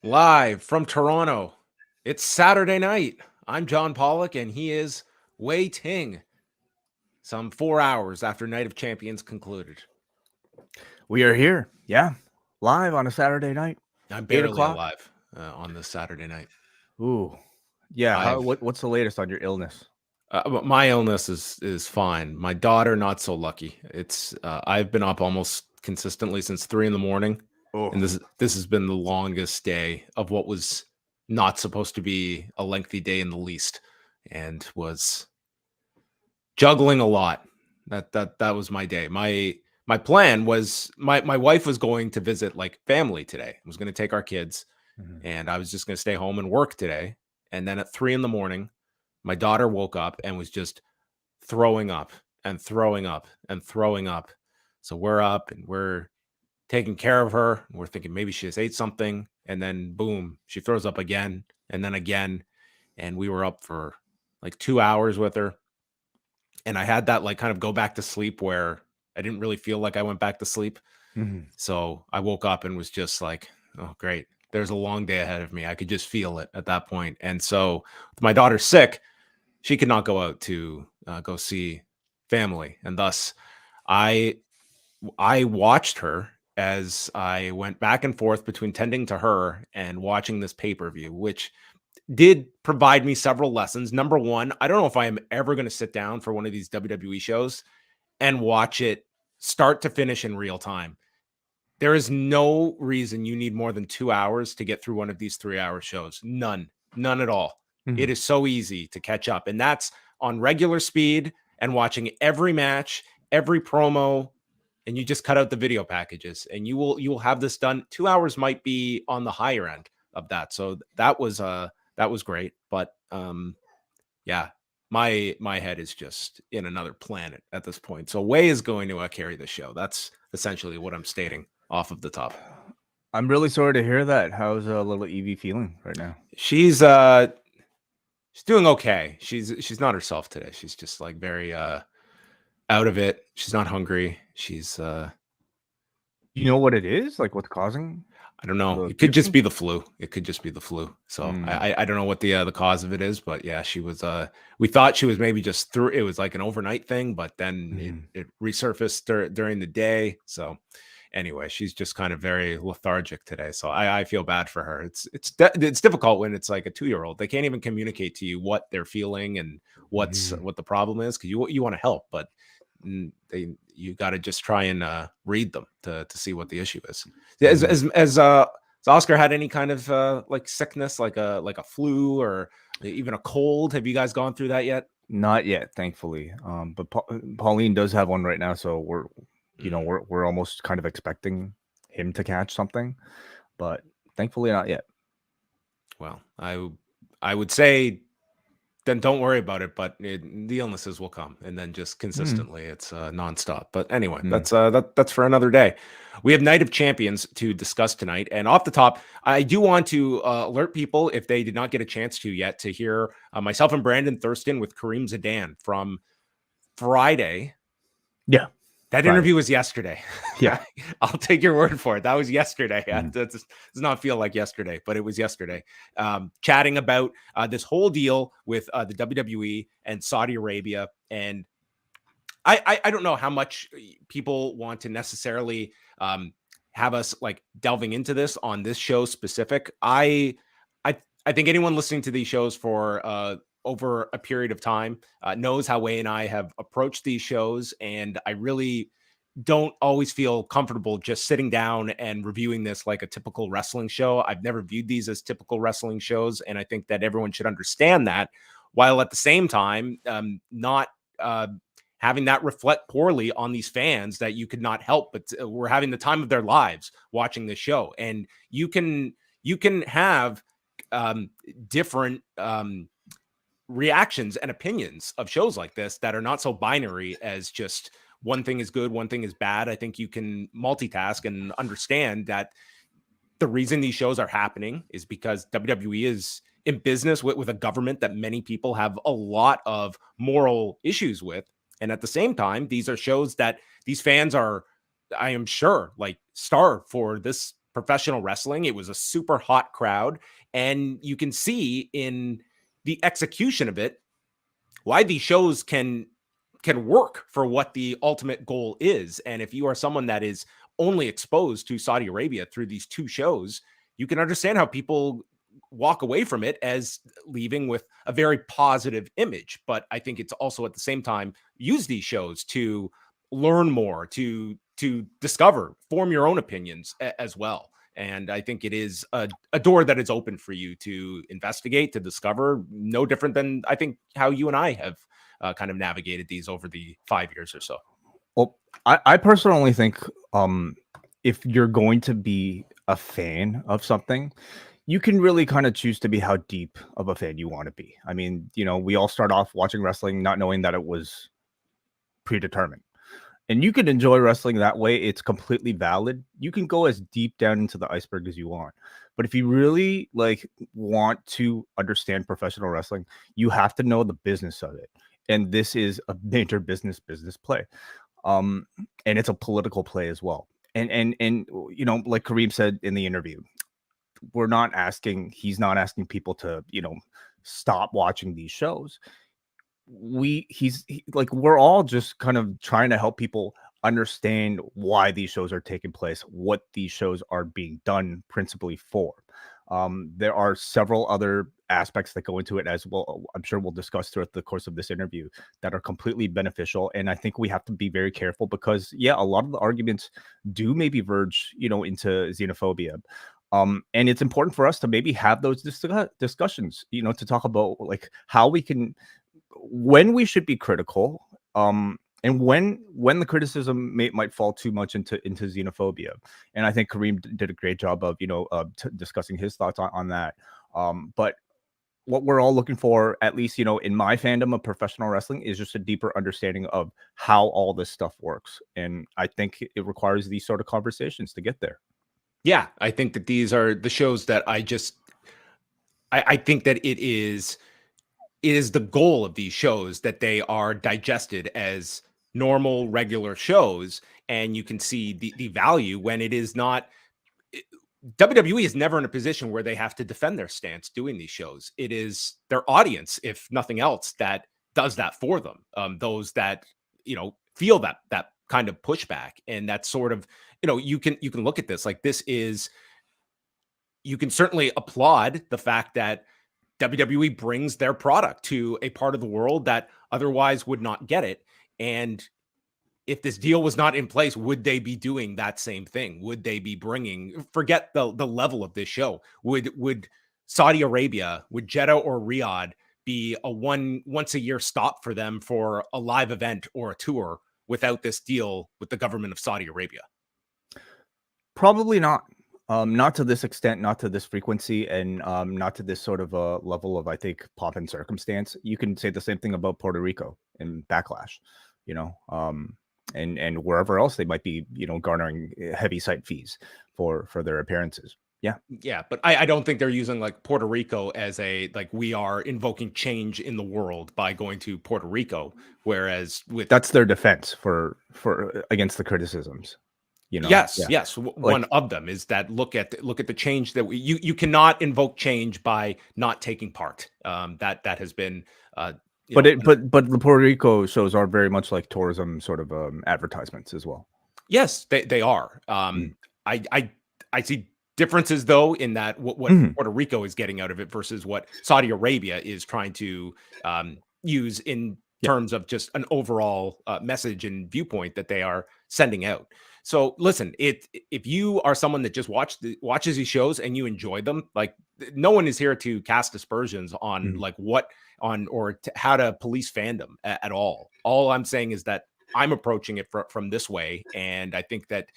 Live from Toronto. It's Saturday night. I'm John Pollock, and he is Wei Ting. Some 4 hours after Night of Champions concluded. We are here, live on a Saturday night. I'm 8 barely o'clock. alive on this Saturday night. Ooh, yeah. What's the latest on your illness? My illness is fine. My daughter, not so lucky. I've been up almost consistently since 3 a.m, and this has been the longest day of what was not supposed to be a lengthy day in the least, and was juggling a lot. That was my day. My plan was my wife was going to visit like family today. I was going to take our kids, and I was just going to stay home and work today. And then at 3 a.m, my daughter woke up and was just throwing up and throwing up and throwing up. So we're up and we're taking care of her. We're thinking maybe she just ate something, and then boom, she throws up again and then again. And we were up for like 2 hours with her. And I had that like kind of go back to sleep where I didn't really feel like I went back to sleep. So I woke up and was just like, oh, great. There's a long day ahead of me. I could just feel it at that point. And so with my daughter sick, she could not go out to go see family. And thus I watched her as I went back and forth between tending to her and watching this pay-per-view, which did provide me several lessons. Number one, I don't know if I am ever going to sit down for one of these WWE shows and watch it start to finish in real time. There is no reason you need more than 2 hours to get through one of these 3-hour shows. None at all. It is so easy to catch up. And that's on regular speed and watching every match, every promo, and you just cut out the video packages and you will have this done. 2 hours might be on the higher end of that. So that was great. But yeah, my head is just in another planet at this point. So Wei is going to carry the show. That's essentially what I'm stating off of the top. I'm really sorry to hear that. How's little Evie feeling right now? She's doing okay. She's not herself today. She's just like very out of it. She's not hungry. She's you know what it is? Like what's causing? I don't know. It could just be the flu. So I don't know what the cause of it is, but yeah, she was we thought she was maybe just through, it was like an overnight thing, but then it resurfaced during the day. So anyway, she's just kind of very lethargic today. So I feel bad for her. It's difficult when it's like a 2-year-old. They can't even communicate to you what they're feeling and what the problem is, because you want to help, but you got to just try and read them to see what the issue is. Has Oscar had any kind of like sickness, like a flu or even a cold? Have you guys gone through that yet? Not yet, thankfully. But Pauline does have one right now, so we're almost kind of expecting him to catch something, but thankfully not yet. Well, I would say then don't worry about it, but the illnesses will come, and then just consistently it's nonstop. But anyway, that's for another day. We have Night of Champions to discuss tonight, and off the top, I do want to alert people, if they did not get a chance to yet, to hear myself and Brandon Thurston with Karim Zidan from Friday. Yeah. That interview was yesterday. Yeah. I'll take your word for it. That was yesterday. That does not feel like yesterday, but it was yesterday. Chatting about this whole deal with the WWE and Saudi Arabia. And I don't know how much people want to necessarily have us like delving into this on this show specific. I think anyone listening to these shows for over a period of time knows how Wei and I have approached these shows, and I really don't always feel comfortable just sitting down and reviewing this like a typical wrestling show. I've never viewed these as typical wrestling shows, and I think that everyone should understand that, while at the same time not having that reflect poorly on these fans that you could not help but were having the time of their lives watching the show. And you can have different reactions and opinions of shows like this that are not so binary as just one thing is good, one thing is bad. I think you can multitask and understand that the reason these shows are happening is because WWE is in business with a government that many people have a lot of moral issues with. And at the same time, these are shows that these fans are, I am sure, like starved for this professional wrestling. It was a super hot crowd, and you can see in the execution of it why these shows can work for what the ultimate goal is. And if you are someone that is only exposed to Saudi Arabia through these two shows, you can understand how people walk away from it as leaving with a very positive image. But I think it's also at the same time use these shows to learn more, to discover, form your own opinions as well. And I think it is a door that is open for you to investigate, to discover, no different than I think how you and I have kind of navigated these over the 5 years or so. Well, I personally think if you're going to be a fan of something, you can really kind of choose to be how deep of a fan you want to be. I mean, we all start off watching wrestling not knowing that it was predetermined. And you can enjoy wrestling that way. It's completely valid. You can go as deep down into the iceberg as you want. But if you really want to understand professional wrestling, you have to know the business of it. And this is a major business play. And it's a political play as well. And like Karim said in the interview, he's not asking people to, stop watching these shows. We're all just kind of trying to help people understand why these shows are taking place, what these shows are being done principally for. There are several other aspects that go into it as well. I'm sure we'll discuss throughout the course of this interview that are completely beneficial. And I think we have to be very careful because, a lot of the arguments do maybe verge, into xenophobia. And it's important for us to maybe have those discussions, to talk about how we can, when we should be critical, and when the criticism might fall too much into xenophobia. And I think Karim did a great job of discussing his thoughts on that. But what we're all looking for, at least in my fandom of professional wrestling, is just a deeper understanding of how all this stuff works. And I think it requires these sort of conversations to get there. Yeah, I think that these are the shows that I think that it is the goal of these shows that they are digested as normal, regular shows, and you can see the value when it is not. WWE is never in a position where they have to defend their stance doing these shows. It is their audience, if nothing else, that does that for them. Those that feel that kind of pushback, and that sort of you can look at this like this is. You can certainly applaud the fact that WWE brings their product to a part of the world that otherwise would not get it. And if this deal was not in place, would they be doing that same thing? Would they be bringing, forget the level of this show, would Saudi Arabia, would Jeddah or Riyadh be a once a year stop for them for a live event or a tour without this deal with the government of Saudi Arabia? Probably not. Not to this extent, not to this frequency, and not to this sort of a level of, I think, pomp and circumstance. You can say the same thing about Puerto Rico and Backlash, and wherever else they might be, garnering heavy site fees for their appearances. Yeah, but I don't think they're using Puerto Rico as we are invoking change in the world by going to Puerto Rico, whereas that's their defense for against the criticisms. Yes. One of them is that look at the change that you cannot invoke change by not taking part. That has been. But the Puerto Rico shows are very much like tourism sort of advertisements as well. Yes, they are. I see differences though in that what Puerto Rico is getting out of it versus what Saudi Arabia is trying to use in terms of just an overall message and viewpoint that they are sending out. So listen, if you are someone that just watches these shows and you enjoy them, no one is here to cast aspersions on how to police fandom at all. All I'm saying is that I'm approaching it from this way, and I think that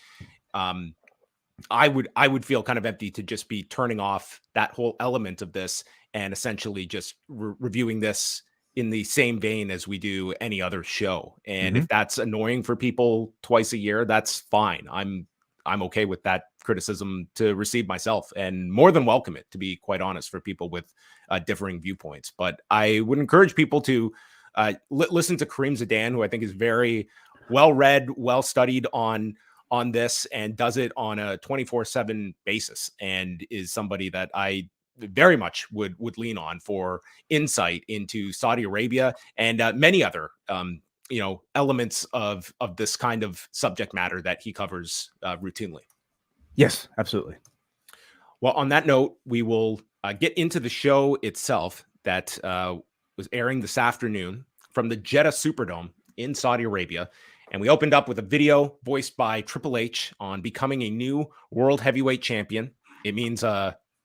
I would feel kind of empty to just be turning off that whole element of this and essentially just reviewing this in the same vein as we do any other show. And if that's annoying for people twice a year, that's fine. I'm okay with that criticism to receive myself, and more than welcome it, to be quite honest, for people with differing viewpoints. But I would encourage people to listen to Karim Zidan, who I think is very well read, well studied on on this and does it on a 24/7 basis, and is somebody that I very much would lean on for insight into Saudi Arabia and many other elements of this kind of subject matter that he covers routinely. Yes, absolutely. Well, on that note, we will get into the show itself that was airing this afternoon from the Jeddah Superdome in Saudi Arabia. And we opened up with a video voiced by Triple H on becoming a new world heavyweight champion. It means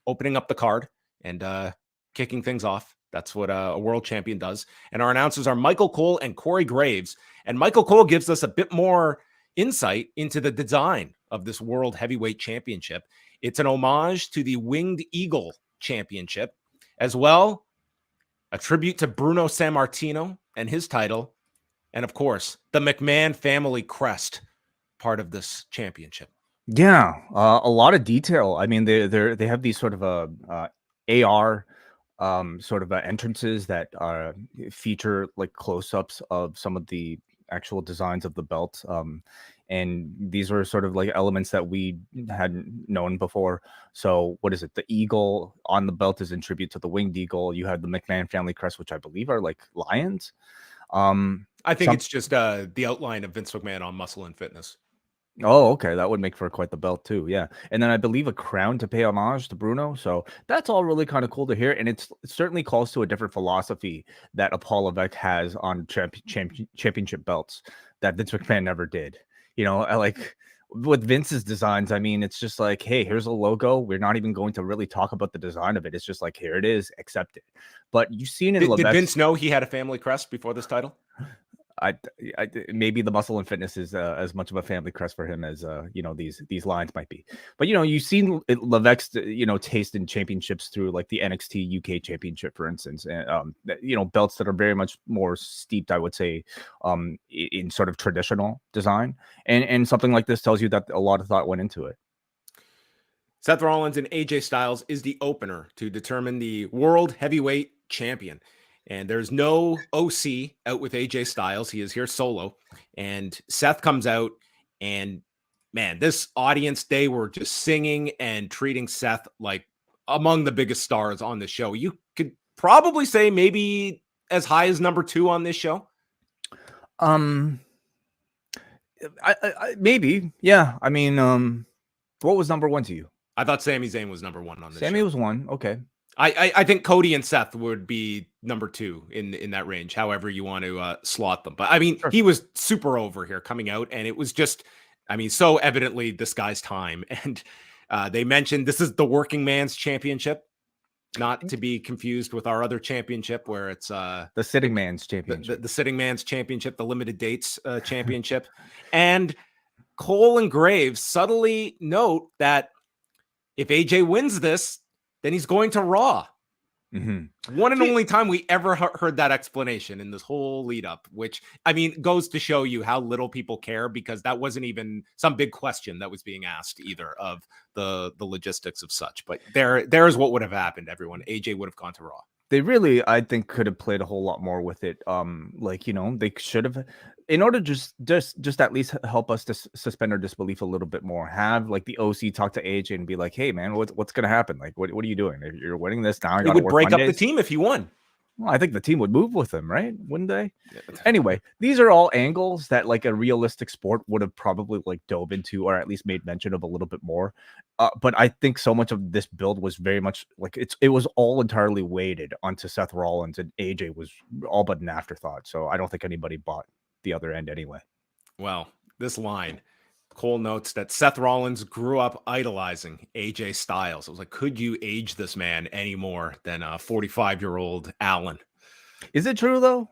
opening up the card and kicking things off. That's what a world champion does. And our announcers are Michael Cole and Corey Graves. And Michael Cole gives us a bit more insight into the design of this world heavyweight championship. It's an homage to the Winged Eagle Championship, as well a tribute to Bruno Sammartino and his title, and of course, the McMahon family crest, part of this championship. Yeah, a lot of detail. I mean, they have these sort of AR sort of entrances that feature like close-ups of some of the actual designs of the belt. And these were sort of like elements that we hadn't known before. So what is it? The eagle on the belt is in tribute to the Winged Eagle. You have the McMahon family crest, which I believe are like lions. I think it's just the outline of Vince McMahon on Muscle and Fitness. Oh, okay. That would make for quite the belt too. Yeah. And then I believe a crown to pay homage to Bruno. So that's all really kind of cool to hear. And it certainly calls to a different philosophy that Paul Levesque has on championship belts that Vince McMahon never did. You know, like with Vince's designs, I mean, it's just like, hey, here's a logo. We're not even going to really talk about the design of it. It's just like, here it is, accept it. But you've seen in Did Vince know he had a family crest before this title? I maybe the Muscle and Fitness is as much of a family crest for him as these lines might be. But you've seen Levesque taste in championships through like the NXT UK Championship, for instance, and belts that are very much more steeped, I would say, in sort of traditional design, and something like this tells you that a lot of thought went into it. Seth Rollins and AJ Styles is the opener to determine the world heavyweight champion. And there's no OC out with AJ Styles. He is here solo. And Seth comes out, and man, this audience, they were just singing and treating Seth like among the biggest stars on the show. You could probably say maybe as high as number 2 on this show. Maybe. Yeah. I mean, what was number 1 to you? I thought Sami Zayn was number 1 on this show. Sami was 1. Okay. I think Cody and Seth would be number 2 in that range, however you want to slot them. But I mean, He was super over here coming out, and it was just, I mean, so evidently this guy's time. And they mentioned this is the working man's championship, not to be confused with our other championship where it's the sitting man's championship, the sitting man's championship, the limited dates championship. And Cole and Graves subtly note that if AJ wins this, then he's going to Raw. Mm-hmm. One and only time we ever heard that explanation in this whole lead up, which, I mean, goes to show you how little people care, because that wasn't even some big question that was being asked either of the logistics of such. But there is what would have happened, everyone. AJ would have gone to Raw. They really, I think, could have played a whole lot more with it. They should have, in order to just at least help us to suspend our disbelief a little bit more. Have like the OC talk to AJ and be like, "Hey, man, what's going to happen? Like, what are you doing? If you're winning this now, he would break up the team if he won." Well, I think the team would move with him, right? Wouldn't they? Yeah. Anyway, these are all angles that like a realistic sport would have probably like dove into, or at least made mention of a little bit more. But I think so much of this build was very much like it was all entirely weighted onto Seth Rollins, and AJ was all but an afterthought. So I don't think anybody bought the other end anyway. Well, this line, Cole notes that Seth Rollins grew up idolizing AJ Styles. I was like, could you age this man any more than a 45-year-old Allen? Is it true though?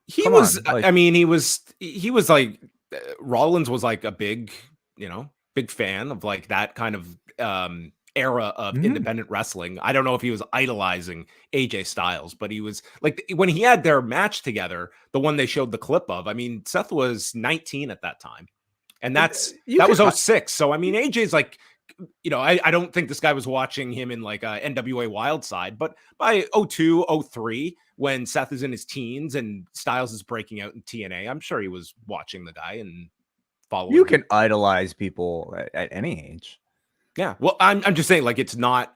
He was like Rollins was like a big fan of like that kind of era of independent wrestling. I don't know if he was idolizing AJ Styles, but he was like, when he had their match together, the one they showed the clip of, I mean, Seth was 19 at that time. And that was 06. So, I mean, AJ's like, I don't think this guy was watching him in like a NWA Wild Side, but by 02, 03, when Seth is in his teens and Styles is breaking out in TNA, I'm sure he was watching the guy and following. You can idolize people at any age. Yeah. Well, I'm just saying, like, it's not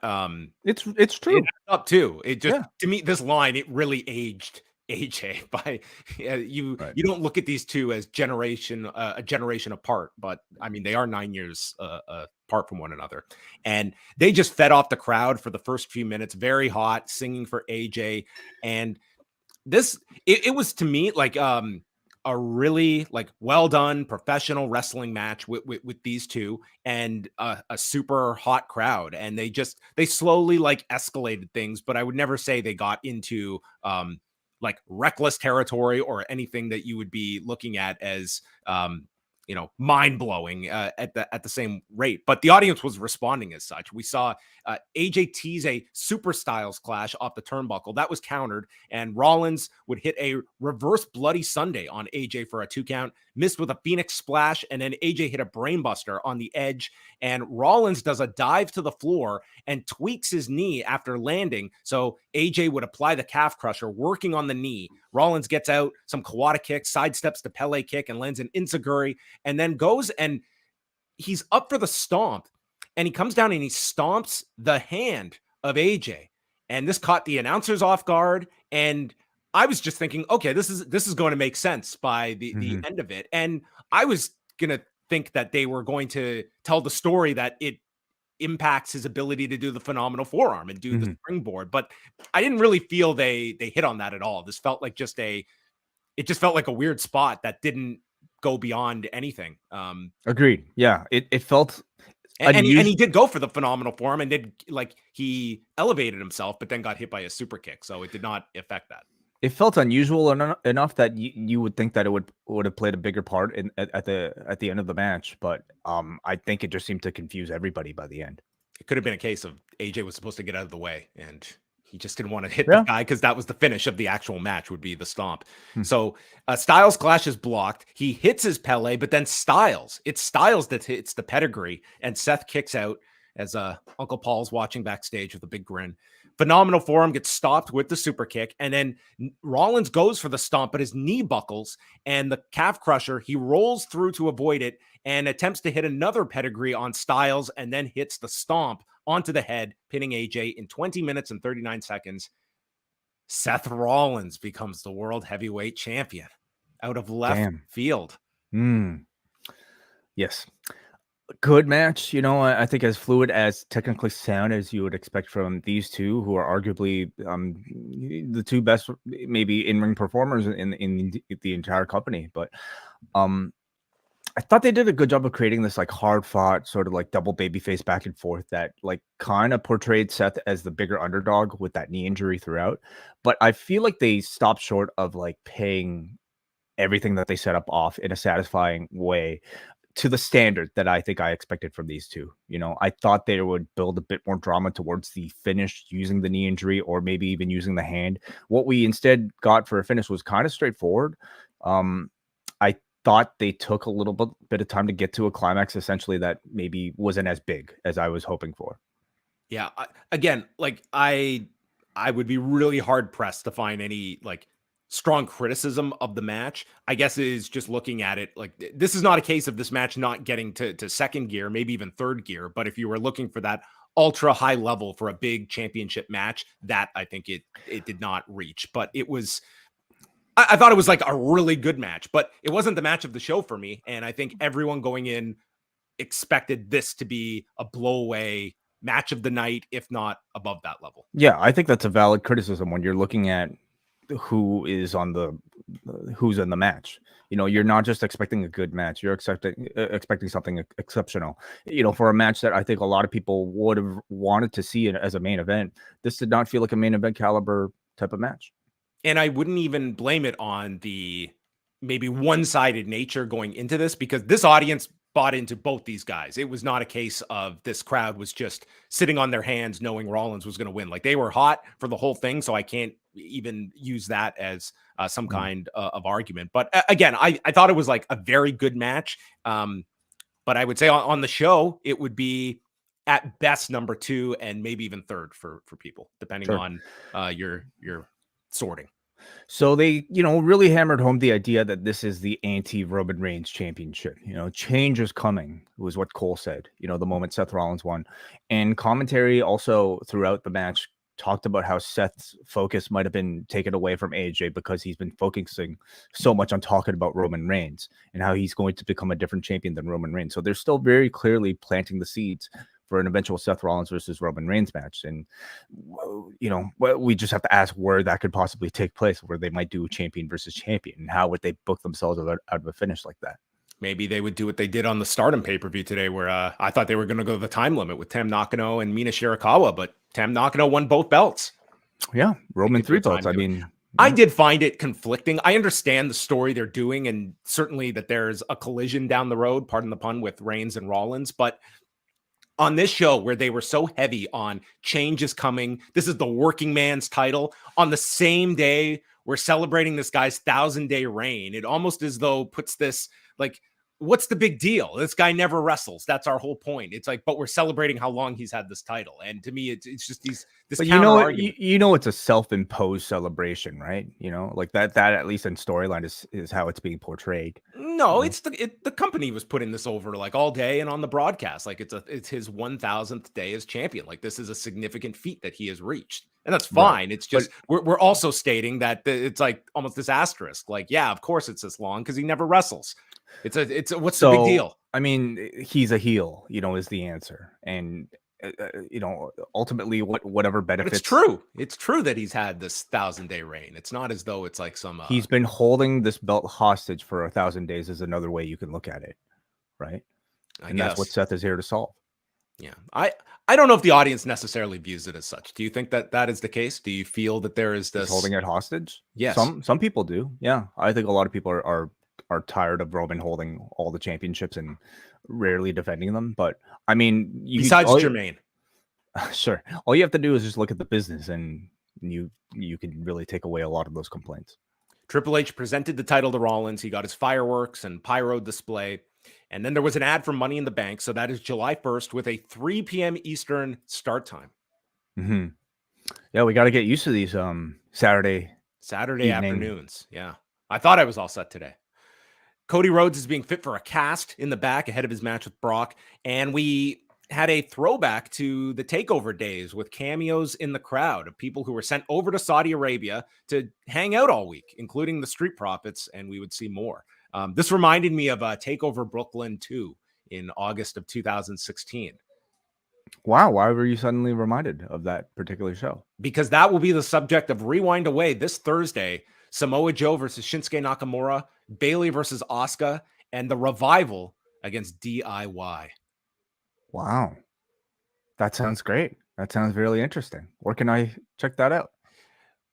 It's It true. up too. It just Yeah. to me, this line, it really aged AJ by you don't look at these two as a generation apart, but I mean they are 9 years apart from one another. And they just fed off the crowd for the first few minutes, very hot, singing for AJ. And it was to me like a really like well done professional wrestling match with these two and a super hot crowd, and they slowly like escalated things, but I would never say they got into like reckless territory or anything that you would be looking at as mind blowing at the same rate. But the audience was responding as such. We saw AJ tease a super styles clash off the turnbuckle that was countered, and Rollins would hit a reverse bloody Sunday on AJ for a 2 count, missed with a Phoenix splash, and then AJ hit a brainbuster on the edge, and Rollins does a dive to the floor and tweaks his knee after landing, so AJ would apply the calf crusher, working on the knee. Rollins gets out some Kawada kick, sidesteps the Pele kick, and lands an Enziguri, and then goes and he's up for the stomp, and he comes down and he stomps the hand of AJ, and this caught the announcers off guard, and I was just thinking, okay, this is going to make sense by the end of it, and I was gonna think that they were going to tell the story that it impacts his ability to do the phenomenal forearm and do the springboard, but I didn't really feel they hit on that at all. This felt like it just felt like a weird spot that didn't go beyond anything. Agreed. Yeah, it felt and he did go for the phenomenal forearm and did like he elevated himself, but then got hit by a super kick, so it did not affect that. It felt unusual enough that you would think that it would have played a bigger part at the end of the match, but I think it just seemed to confuse everybody by the end. It could have been a case of AJ was supposed to get out of the way, and he just didn't want to hit the guy because that was the finish of the actual match, would be the stomp. So Styles Clash is blocked. He hits his Pele, but then it's Styles that hits the pedigree, and Seth kicks out as Uncle Paul's watching backstage with a big grin. Phenomenal forearm gets stopped with the super kick, and then Rollins goes for the stomp, but his knee buckles, and the calf crusher, he rolls through to avoid it and attempts to hit another pedigree on Styles, and then hits the stomp onto the head, pinning AJ in 20 minutes and 39 seconds. Seth Rollins becomes the world heavyweight champion out of left field. Yes. Good match, I think as fluid, as technically sound as you would expect from these two, who are arguably the two best, maybe in-ring performers in the entire company. But I thought they did a good job of creating this like hard-fought sort of like double babyface back and forth that like kind of portrayed Seth as the bigger underdog with that knee injury throughout. But I feel like they stopped short of like paying everything that they set up off in a satisfying way to the standard that I think I expected from these two. I thought they would build a bit more drama towards the finish using the knee injury or maybe even using the hand. What we instead got for a finish was kind of straightforward. I thought they took a little bit of time to get to a climax, essentially, that maybe wasn't as big as I was hoping for. Yeah. I would be really hard pressed to find any like strong criticism of the match. I guess is just looking at it like this is not a case of this match not getting to second gear, maybe even third gear. But if you were looking for that ultra high level for a big championship match, that I think it did not reach. But it was, I thought it was like a really good match, but it wasn't the match of the show for me. And I think everyone going in expected this to be a blowaway match of the night, if not above that level. Yeah, I think that's a valid criticism when you're looking at who's in the match. You're not just expecting a good match, you're expecting something exceptional. For a match that I think a lot of people would have wanted to see it as a main event, this did not feel like a main event caliber type of match. And I wouldn't even blame it on the maybe one-sided nature going into this, because this audience bought into both these guys. It was not a case of this crowd was just sitting on their hands knowing Rollins was going to win. Like, they were hot for the whole thing, so I can't even use that as some kind of argument. But again, I thought it was like a very good match. But I would say on the show, it would be at best number 2 and maybe even third for people, depending on your sorting. So they, really hammered home the idea that this is the anti-Roman Reigns championship. Change is coming, was what Cole said, the moment Seth Rollins won. And commentary also throughout the match talked about how Seth's focus might have been taken away from AJ because he's been focusing so much on talking about Roman Reigns and how he's going to become a different champion than Roman Reigns. So they're still very clearly planting the seeds for an eventual Seth Rollins versus Roman Reigns match. And, we just have to ask where that could possibly take place, where they might do champion versus champion, and how would they book themselves out of a finish like that? Maybe they would do what they did on the Stardom pay-per-view today, where I thought they were going to go to the time limit with Tam Nakano and Mina Shirakawa, but Tam Nakano won both belts. Yeah, Roman 3 belts. I mean, I did find it conflicting. I understand the story they're doing, and certainly that there's a collision down the road, pardon the pun, with Reigns and Rollins, but on this show where they were so heavy on change is coming, this is the working man's title, on the same day we're celebrating this guy's 1,000-day reign, it almost as though puts this like, what's the big deal? This guy never wrestles. That's our whole point. It's like, but we're celebrating how long he's had this title. And to me, it's just this but argument. It's a self-imposed celebration, right? Like that at least in storyline is how it's being portrayed. No, it's the company was putting this over like all day and on the broadcast. Like it's his 1,000th day as champion. Like this is a significant feat that he has reached. And that's fine. Right. It's just we're also stating that it's like almost this asterisk. Like, yeah, of course it's this long because he never wrestles. It's what's the big deal? I mean, he's a heel, is the answer. And ultimately whatever benefits. But it's true. It's true that he's had this 1,000-day reign. It's not as though it's like some he's been holding this belt hostage for 1,000 days is another way you can look at it. Right. And that's what Seth is here to solve. Yeah. I don't know if the audience necessarily views it as such. Do you think that is the case? Do you feel that there is this he's holding it hostage? Yes. Some people do. Yeah. I think a lot of people are tired of Roman holding all the championships and rarely defending them. But I mean, besides Jermaine, sure. All you have to do is just look at the business, and you can really take away a lot of those complaints. Triple H presented the title to Rollins. He got his fireworks and pyro display. And then there was an ad for Money in the Bank. So that is July 1st with a 3 p.m. Eastern start time. Mm-hmm. Yeah, we got to get used to these Saturday afternoons. Yeah. I thought I was all set today. Cody Rhodes is being fit for a cast in the back ahead of his match with Brock. And we had a throwback to the takeover days with cameos in the crowd of people who were sent over to Saudi Arabia to hang out all week, including the Street Profits, and we would see more. This reminded me of TakeOver Brooklyn 2 in August of 2016. Wow. Why were you suddenly reminded of that particular show? Because that will be the subject of Rewind Away this Thursday. Samoa Joe versus Shinsuke Nakamura, Bayley versus Asuka, and the Revival against DIY. Wow. That sounds great. That sounds really interesting. Where can I check that out?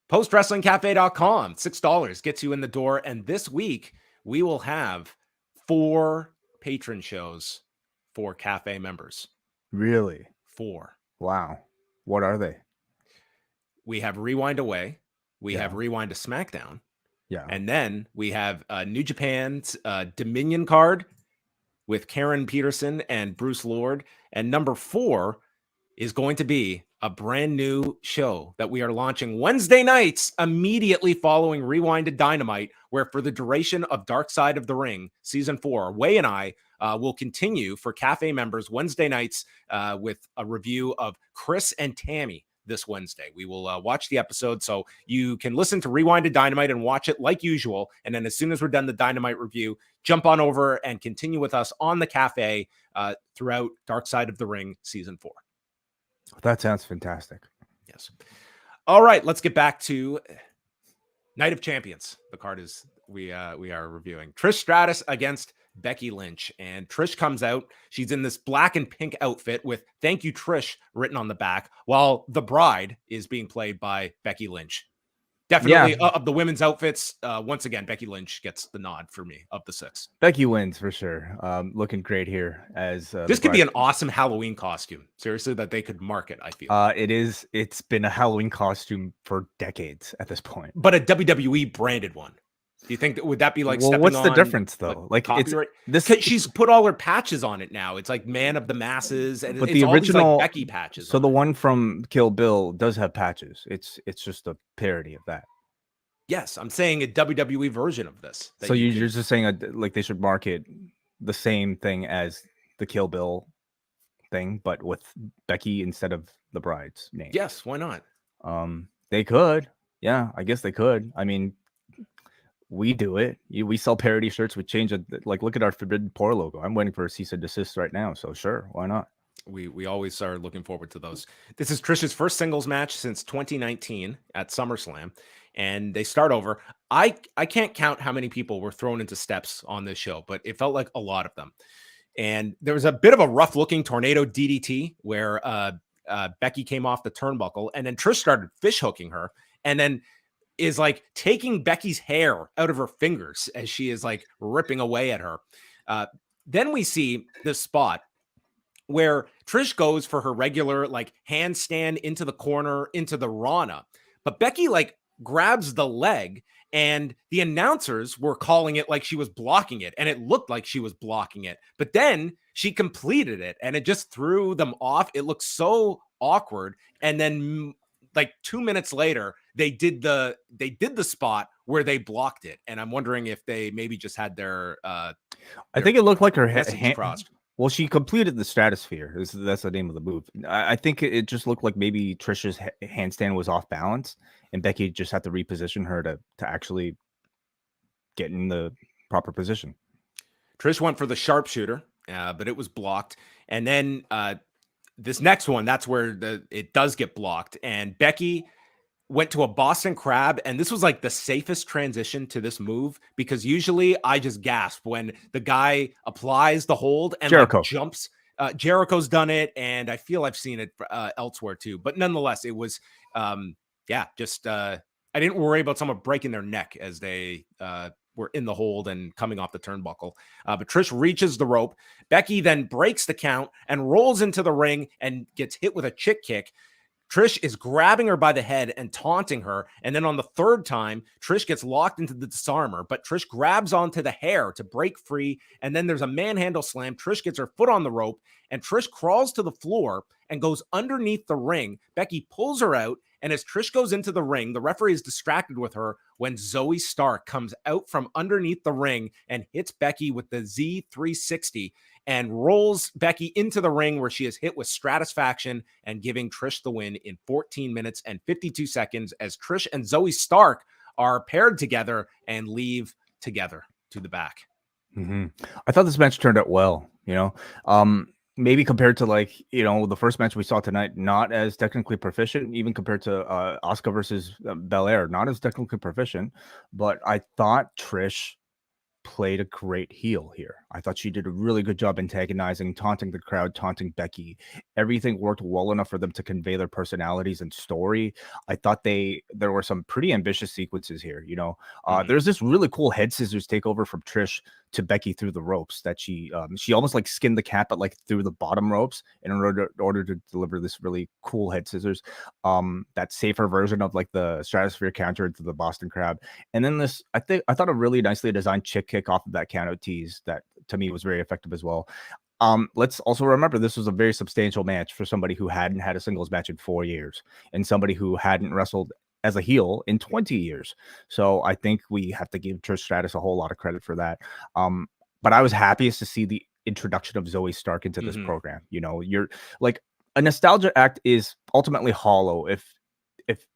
PostWrestlingCafe.com. $6 gets you in the door. And this week, we will have 4 patron shows for Cafe members. Really? 4. Wow. What are they? We have Rewind Away. We have Rewind to SmackDown. Yeah. And then we have New Japan's Dominion card with Karen Peterson and Bruce Lord. And number 4 is going to be a brand new show that we are launching Wednesday nights immediately following Rewind to Dynamite, where for the duration of Dark Side of the Ring, Season 4, Way and I will continue for Cafe members Wednesday nights with a review of Chris and Tammy this Wednesday. We will watch the episode, so you can listen to Rewind to Dynamite and watch it like usual. And then as soon as we're done the Dynamite review, jump on over and continue with us on the Cafe throughout Dark Side of the Ring Season 4. That sounds fantastic. Yes. All right, let's get back to Night of Champions. The card is we are reviewing Trish Stratus against Becky Lynch, and Trish comes out. She's in this black and pink outfit with "Thank you, Trish" written on the back, while the bride is being played by Becky Lynch. Definitely of the women's outfits. Once again, Becky Lynch gets the nod for me of the 6. Becky wins for sure. Looking great here as this could be an awesome Halloween costume. Seriously, that they could market. I feel it is. It's been a Halloween costume for decades at this point, but a WWE branded one. Do you think would that be like? Well, what's the difference though? Like it's she's put all her patches on it now. It's like Man of the Masses, and but it's the original all these, like, Becky patches. So the one from Kill Bill does have patches. It's just a parody of that. Yes, I'm saying a WWE version of this. So you're just saying like they should market the same thing as the Kill Bill thing, but with Becky instead of the bride's name. Yes, why not? They could. Yeah, I guess they could. I mean, we do it. We sell parody shirts. We change it. Like, look at our Forbidden Pour logo. I'm waiting for a cease and desist right now. So sure, why not? We always are looking forward to those. This is Trish's first singles match since 2019 at SummerSlam, and they start over. I can't count how many people were thrown into steps on this show, but it felt like a lot of them. And there was a bit of a rough-looking tornado DDT where Becky came off the turnbuckle, and then Trish started fish hooking her, and then is like taking Becky's hair out of her fingers as she is like ripping away at her. Then we see this spot where Trish goes for her regular like handstand into the corner into the Rana, but Becky like grabs the leg, and the announcers were calling it like she was blocking it, and it looked like she was blocking it, but then she completed it and it just threw them off. It looked so awkward. And then like 2 minutes later, they did the spot where they blocked it, and I'm wondering if they maybe just had their I think it looked like her hand crossed. Well, she completed the Stratosphere. That's the name of the move. I think it just looked like maybe Trish's handstand was off balance, and Becky just had to reposition her to actually get in the proper position. Trish went for the sharpshooter, but it was blocked. And then this next one, that's where it does get blocked. And Becky went to a Boston Crab, and this was like the safest transition to this move, because usually I just gasp when the guy applies the hold and Jericho like jumps. Jericho's done it, and I feel I've seen it elsewhere too. But nonetheless, it was just I didn't worry about someone breaking their neck as they were in the hold and coming off the turnbuckle. But Trish reaches the rope. Becky then breaks the count and rolls into the ring and gets hit with a chick kick. Trish is grabbing her by the head and taunting her. And then on the third time, Trish gets locked into the disarmer, but Trish grabs onto the hair to break free. And then there's a manhandle slam. Trish gets her foot on the rope, and Trish crawls to the floor and goes underneath the ring. Becky pulls her out. And as Trish goes into the ring, the referee is distracted with her when Zoe Stark comes out from underneath the ring and hits Becky with the Z360 and rolls Becky into the ring, where she is hit with Stratusfaction and giving Trish the win in 14 minutes and 52 seconds as Trish and Zoe Stark are paired together and leave together to the back. Mm-hmm. I thought this match turned out well, maybe compared to the first match we saw tonight, not as technically proficient, even compared to Asuka versus Belair, not as technically proficient, but I thought Trish played a great heel here. I thought she did a really good job antagonizing, taunting the crowd, taunting Becky. Everything worked well enough for them to convey their personalities and story. I thought there were some pretty ambitious sequences here. There's this really cool head scissors takeover from Trish to Becky through the ropes that she almost like skinned the cat, but like through the bottom ropes in order to deliver this really cool head scissors. That safer version of like the Stratosphere counter into the Boston Crab. And then I thought a really nicely designed chick kick off of that countout tease that to me was very effective as well. Let's also remember this was a very substantial match for somebody who hadn't had a singles match in 4 years and somebody who hadn't wrestled as a heel in 20 years. So I think we have to give Trish Stratus a whole lot of credit for that. But I was happiest to see the introduction of Zoe Stark into this program. You're like, a nostalgia act is ultimately hollow if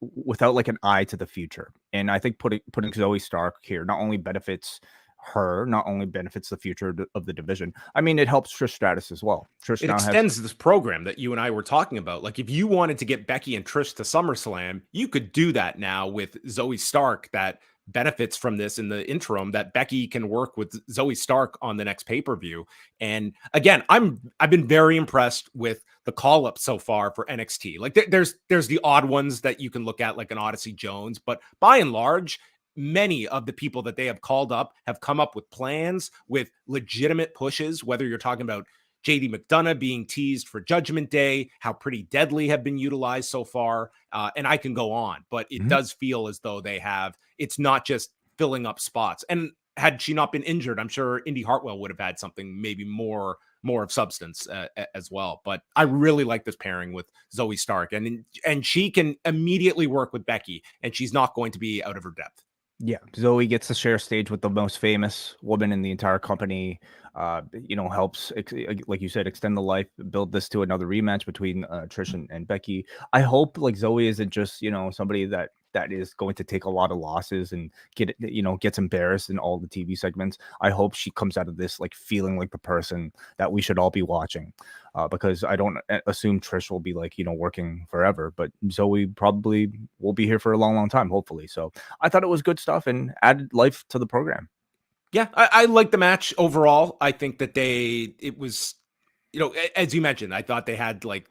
without like an eye to the future. And I think putting Zoe Stark here not only benefits her, not only benefits the future of the division. I mean, it helps Trish Stratus as well. Trish it extends this program that you and I were talking about. Like, if you wanted to get Becky and Trish to SummerSlam, you could do that now with Zoe Stark. That benefits from this in the interim, that Becky can work with Zoe Stark on the next pay-per-view. And again, I've been very impressed with the call-up so far for NXT. Like, there's the odd ones that you can look at, like an Odyssey Jones, but by and large, many of the people that they have called up have come up with plans, with legitimate pushes, whether you're talking about JD McDonough being teased for Judgment Day, how Pretty Deadly have been utilized so far, and I can go on, but it does feel as though it's not just filling up spots. And had she not been injured, I'm sure Indy Hartwell would have had something maybe more of substance as well. But I really like this pairing with Zoe Stark, and she can immediately work with Becky, and she's not going to be out of her depth. Yeah, Zoe gets to share stage with the most famous woman in the entire company. Helps, like you said, extend the life, build this to another rematch between Trish and Becky. I hope like Zoe isn't just somebody that is going to take a lot of losses and gets embarrassed in all the TV segments. I hope she comes out of this like feeling like the person that we should all be watching, because I don't assume Trish will be like working forever, but Zoe probably will be here for a long, long time, hopefully. So I thought it was good stuff and added life to the program. Yeah, I like the match overall. I think that it was, as you mentioned, I thought they had like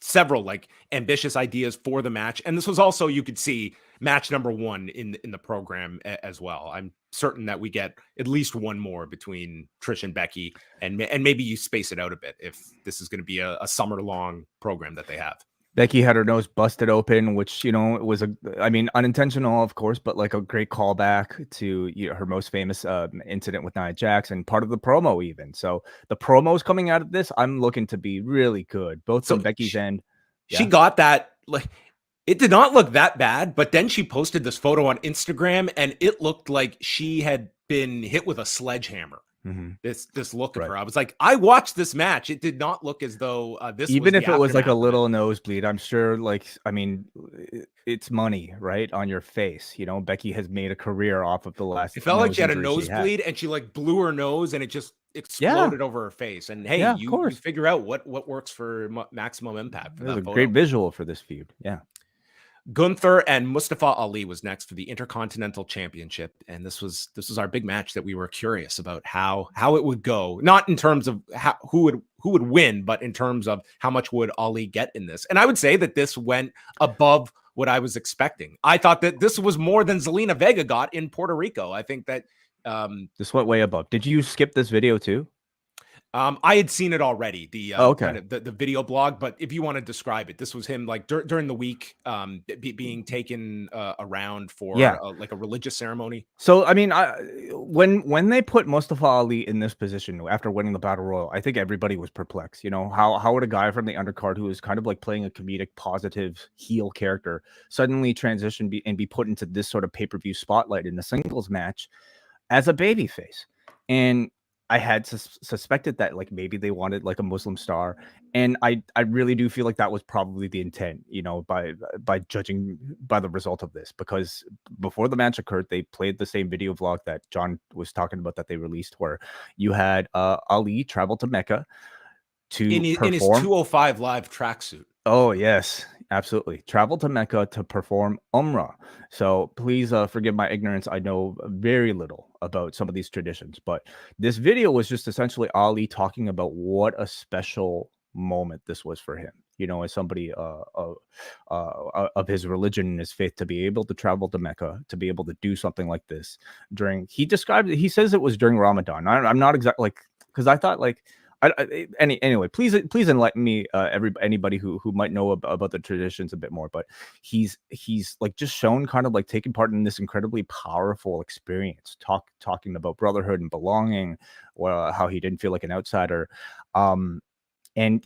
several like ambitious ideas for the match, and this was also, you could see, match number one in the program as well. I'm certain that we get at least one more between Trish and Becky, and maybe you space it out a bit if this is going to be a summer long program that they have. Becky had her nose busted open, which, it was unintentional, of course, but like a great callback to her most famous incident with Nia Jax and part of the promo even. So the promos coming out of this, I'm looking to be really good, both from Becky's end. She got that, like, it did not look that bad, but then she posted this photo on Instagram and it looked like she had been hit with a sledgehammer. Mm-hmm. This look of her. I was like, I watched this match. It did not look as though this even if it was like a little nosebleed, I'm sure, like, it's money, right, on your face. Becky has made a career off of the last. It felt like she had a nosebleed and she like blew her nose and it just exploded over her face. And hey, you figure out what works for maximum impact. It was a great visual for this feud. Yeah. Gunther and Mustafa Ali was next for the Intercontinental Championship, and this was our big match that we were curious about how it would go. Not in terms of who would win, but in terms of how much would Ali get in this. And I would say that this went above what I was expecting. I thought that this was more than Zelina Vega got in Puerto Rico. I think that this went way above. Did you skip this video too? I had seen it already, kind of the video blog, but if you want to describe it, this was him like during the week being taken around for like a religious ceremony. So, when they put Mustafa Ali in this position after winning the Battle Royal, I think everybody was perplexed. How would a guy from the undercard who is kind of like playing a comedic, positive heel character suddenly transition and be put into this sort of pay-per-view spotlight in a singles match as a babyface? And I had suspected that like maybe they wanted like a Muslim star, and I really do feel like that was probably the intent, by judging by the result of this, because before the match occurred, they played the same video vlog that John was talking about that they released, where you had Ali travel to Mecca to in his 205 live tracksuit. Oh yes, absolutely. Travel to Mecca to perform Umrah. So please forgive my ignorance. I know very little about some of these traditions, but this video was just essentially Ali talking about what a special moment this was for him. As somebody of his religion and his faith, to be able to travel to Mecca, to be able to do something like this he says it was during Ramadan. I'm not exactly like, because I thought like, anyway, please enlighten me, anybody who might know about the traditions a bit more. But he's like just shown kind of like taking part in this incredibly powerful experience, talking about brotherhood and belonging, or how he didn't feel like an outsider. And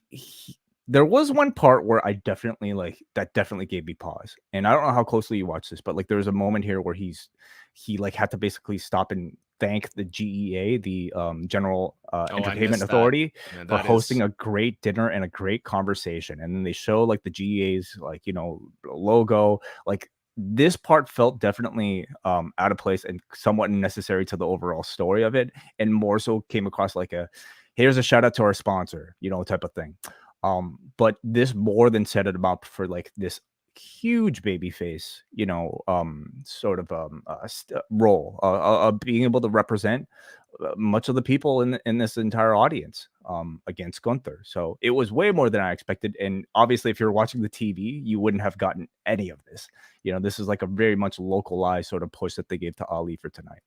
there was one part where that definitely gave me pause. And I don't know how closely you watch this, but like there was a moment here where he like had to basically stop and thank the GEA, the General Entertainment Authority, for hosting a great dinner and a great conversation. And then they show like the GEA's like, logo. Like this part felt definitely out of place and somewhat necessary to the overall story of it. And more so came across like here's a shout out to our sponsor, type of thing. But this more than set it up for like this huge baby face, sort of role of being able to represent much of the people in this entire audience against Gunther. So it was way more than I expected. And obviously, if you're watching the TV, you wouldn't have gotten any of this. This is like a very much localized sort of push that they gave to Ali for tonight.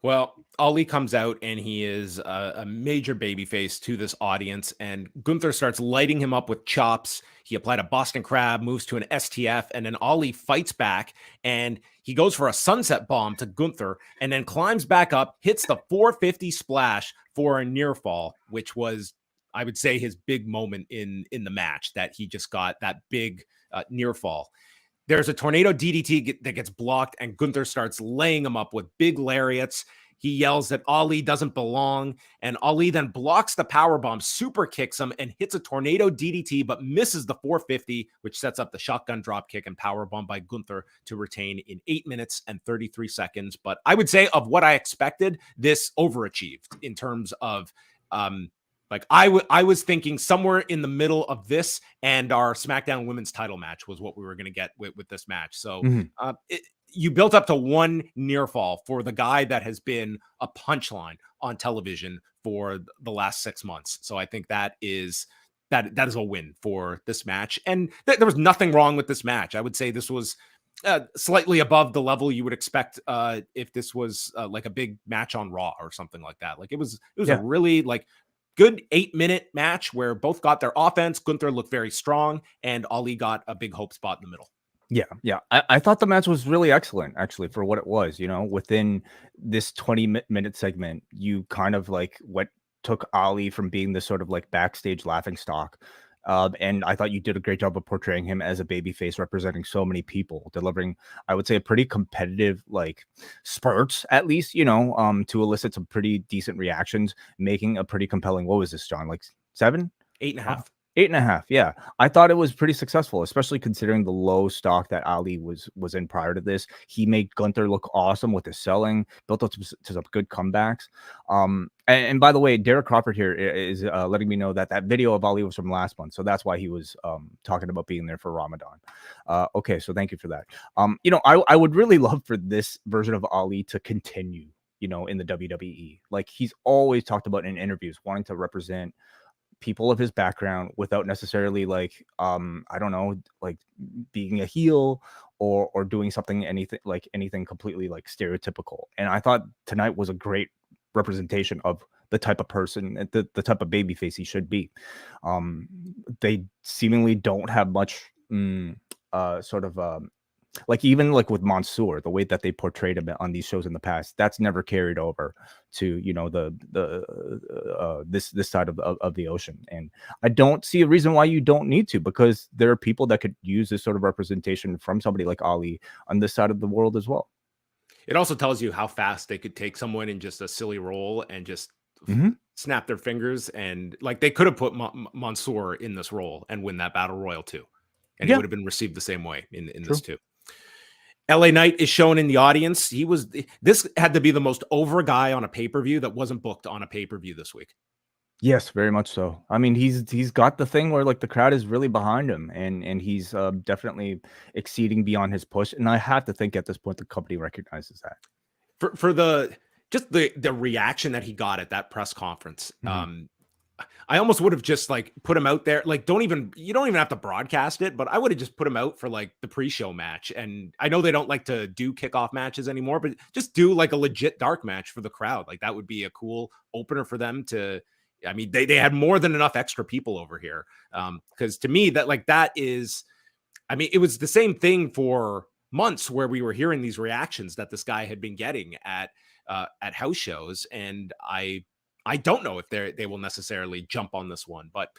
Well, Ali comes out and he is a major babyface to this audience, and Gunther starts lighting him up with chops. He applied a Boston Crab, moves to an STF, and then Ali fights back, and he goes for a sunset bomb to Gunther, and then climbs back up, hits the 450 splash for a near fall, which was, I would say, his big moment in the match, that he just got that big near fall. There's a tornado DDT that gets blocked, and Gunther starts laying him up with big lariats. He yells that Ali doesn't belong, and Ali then blocks the powerbomb, super kicks him, and hits a tornado DDT, but misses the 450, which sets up the shotgun drop kick and powerbomb by Gunther to retain in 8 minutes and 33 seconds. But I would say, of what I expected, this overachieved in terms of like I was thinking somewhere in the middle of this and our SmackDown Women's Title match was what we were going to get with this match. So you built up to one near fall for the guy that has been a punchline on television for the last 6 months. So I think that is a win for this match. And there was nothing wrong with this match. I would say this was slightly above the level you would expect if this was like a big match on Raw or something like that. Like it was a really like good 8-minute match where both got their offense. Gunther looked very strong, and Ali got a big hope spot in the middle. Yeah. I thought the match was really excellent, actually, for what it was. You know, within this 20-minute segment, you kind of like took Ali from being this sort of like backstage laughing stock. And I thought you did a great job of portraying him as a babyface representing so many people, delivering, I would say, a pretty competitive like spurts, at least, you know, to elicit some pretty decent reactions, making a pretty compelling, what was this, John? Like 7? 8.5. 8.5. Yeah. I thought it was pretty successful, especially considering the low stock that Ali was in prior to this. He made Gunther look awesome with his selling, built up to some good comebacks. And by the way, Derek Crawford here is letting me know that video of Ali was from last month. So that's why he was talking about being there for Ramadan. Okay. So thank you for that. You know, I would really love for this version of Ali to continue, you know, in the WWE. Like he's always talked about in interviews, wanting to represent people of his background without necessarily like I don't know, like being a heel or doing anything completely like stereotypical. And I thought tonight was a great representation of the type of person, the type of babyface he should be. They seemingly don't have much like even like with Mansoor, the way that they portrayed him on these shows in the past, that's never carried over to, you know, this side of the ocean. And I don't see a reason why you don't need to, because there are people that could use this sort of representation from somebody like Ali on this side of the world as well. It also tells you how fast they could take someone in just a silly role and just snap their fingers. And like they could have put Mansoor in this role and win that battle royal too. And he would have been received the same way in this too. LA Knight is shown in the audience. This had to be the most over guy on a pay-per-view that wasn't booked on a pay-per-view this week. Yes, very much so. I mean, he's got the thing where like the crowd is really behind him, and he's definitely exceeding beyond his push. And I have to think at this point the company recognizes that. For the reaction that he got at that press conference. I almost would have just like put him out there. Like, you don't even have to broadcast it, but I would have just put him out for like the pre-show match. And I know they don't like to do kickoff matches anymore, but just do like a legit dark match for the crowd. Like that would be a cool opener for them to, I mean, they had more than enough extra people over here. Cause to me that is, I mean, it was the same thing for months where we were hearing these reactions that this guy had been getting at house shows. And I don't know if they will necessarily jump on this one, but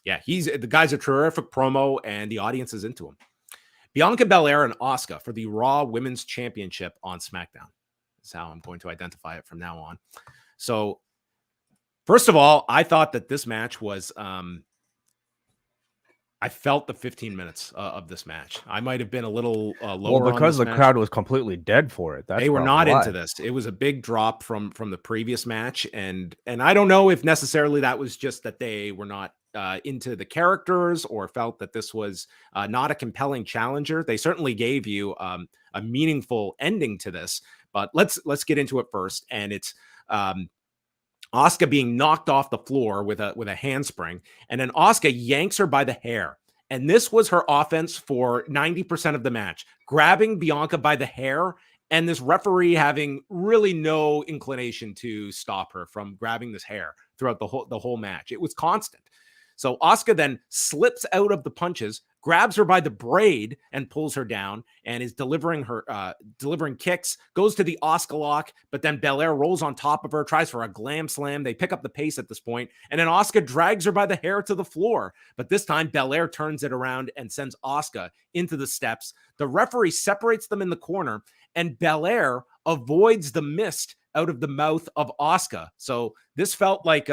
yeah, the guy's a terrific promo and the audience is into him. Bianca Belair and Asuka for the Raw Women's Championship on SmackDown. That's how I'm going to identify it from now on. So first of all, I thought that this match was, I felt the 15 minutes of this match. I might have been a little lower. Well, because the crowd was completely dead for it. They were not into this. It was a big drop from the previous match, and I don't know if necessarily that was just that they were not into the characters or felt that this was not a compelling challenger. They certainly gave you a meaningful ending to this, but let's get into it first. And it's Asuka being knocked off the floor with a handspring, and then Asuka yanks her by the hair. And this was her offense for 90% of the match, grabbing Bianca by the hair, and this referee having really no inclination to stop her from grabbing this hair throughout the whole match. It was constant. So Asuka then slips out of the punches, grabs her by the braid and pulls her down, and is delivering kicks, goes to the Asuka lock, but then Belair rolls on top of her, tries for a glam slam. They pick up the pace at this point, and then Asuka drags her by the hair to the floor. But this time Belair turns it around and sends Asuka into the steps. The referee separates them in the corner, and Belair avoids the mist out of the mouth of Asuka. So this felt like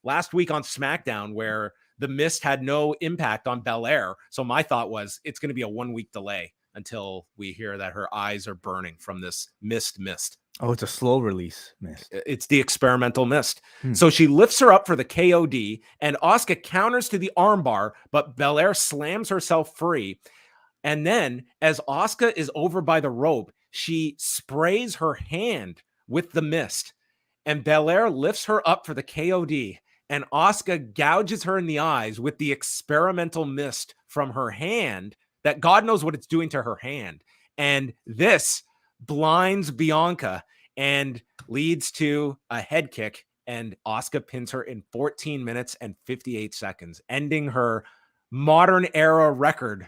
last week on SmackDown, where the mist had no impact on Belair. So my thought was it's going to be a 1 week delay until we hear that her eyes are burning from this mist. Oh, it's a slow release mist. It's the experimental mist. So she lifts her up for the KOD, and Asuka counters to the armbar, but Belair slams herself free. And then as Asuka is over by the rope, she sprays her hand with the mist, and Belair lifts her up for the KOD. And Asuka gouges her in the eyes with the experimental mist from her hand that God knows what it's doing to her hand. And this blinds Bianca and leads to a head kick. And Asuka pins her in 14 minutes and 58 seconds, ending her modern era record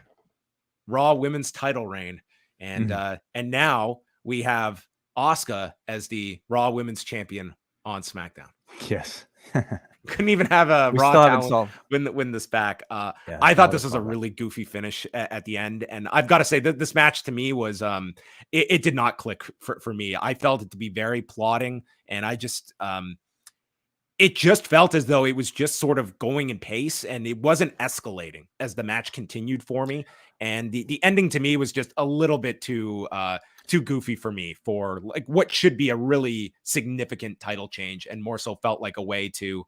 Raw women's title reign. And now we have Asuka as the Raw women's champion on SmackDown. Yes. Couldn't even have a Raw talent win this back. I thought this was a really goofy finish at the end. And I've got to say that this match to me was, it did not click for me. I felt it to be very plodding. And I just, it just felt as though it was just sort of going in pace, and it wasn't escalating as the match continued for me. And the ending to me was just a little bit too goofy for me for like what should be a really significant title change, and more so felt like a way to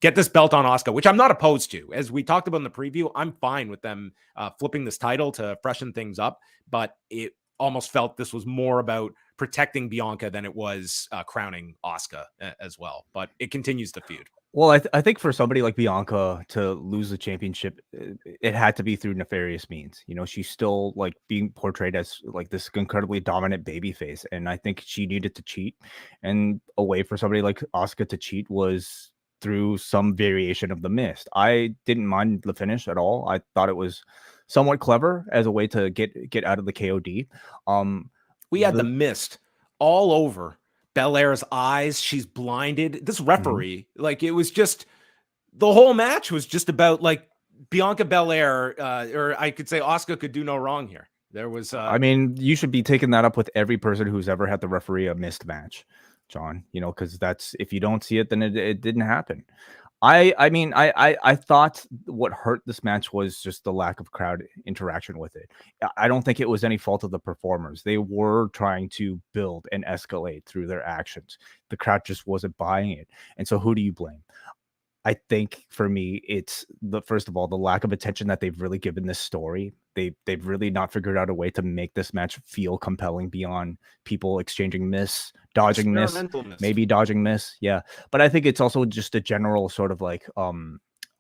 get this belt on Asuka, which I'm not opposed to. As we talked about in the preview, I'm fine with them flipping this title to freshen things up, but it almost felt this was more about protecting Bianca than it was crowning Asuka as well. But it continues the feud. Well, I think for somebody like Bianca to lose the championship, it had to be through nefarious means. You know, she's still like being portrayed as like this incredibly dominant babyface, and I think she needed to cheat. And a way for somebody like Asuka to cheat was through some variation of the mist. I didn't mind the finish at all. I thought it was somewhat clever as a way to get out of the KOD. We had the mist all over Belair's eyes. She's blinded. This referee, like, it was just, the whole match was just about like Bianca Belair, or I could say Asuka could do no wrong here. There was, I mean, you should be taking that up with every person who's ever had to referee a missed match, John, you know, because that's, if you don't see it, then it didn't happen. I thought what hurt this match was just the lack of crowd interaction with it. I don't think it was any fault of the performers. They were trying to build and escalate through their actions. The crowd just wasn't buying it. And so who do you blame? I think for me, it's first of all, the lack of attention that they've really given this story. They've really not figured out a way to make this match feel compelling beyond people exchanging dodging miss, maybe dodging miss. Yeah. But I think it's also just a general sort of like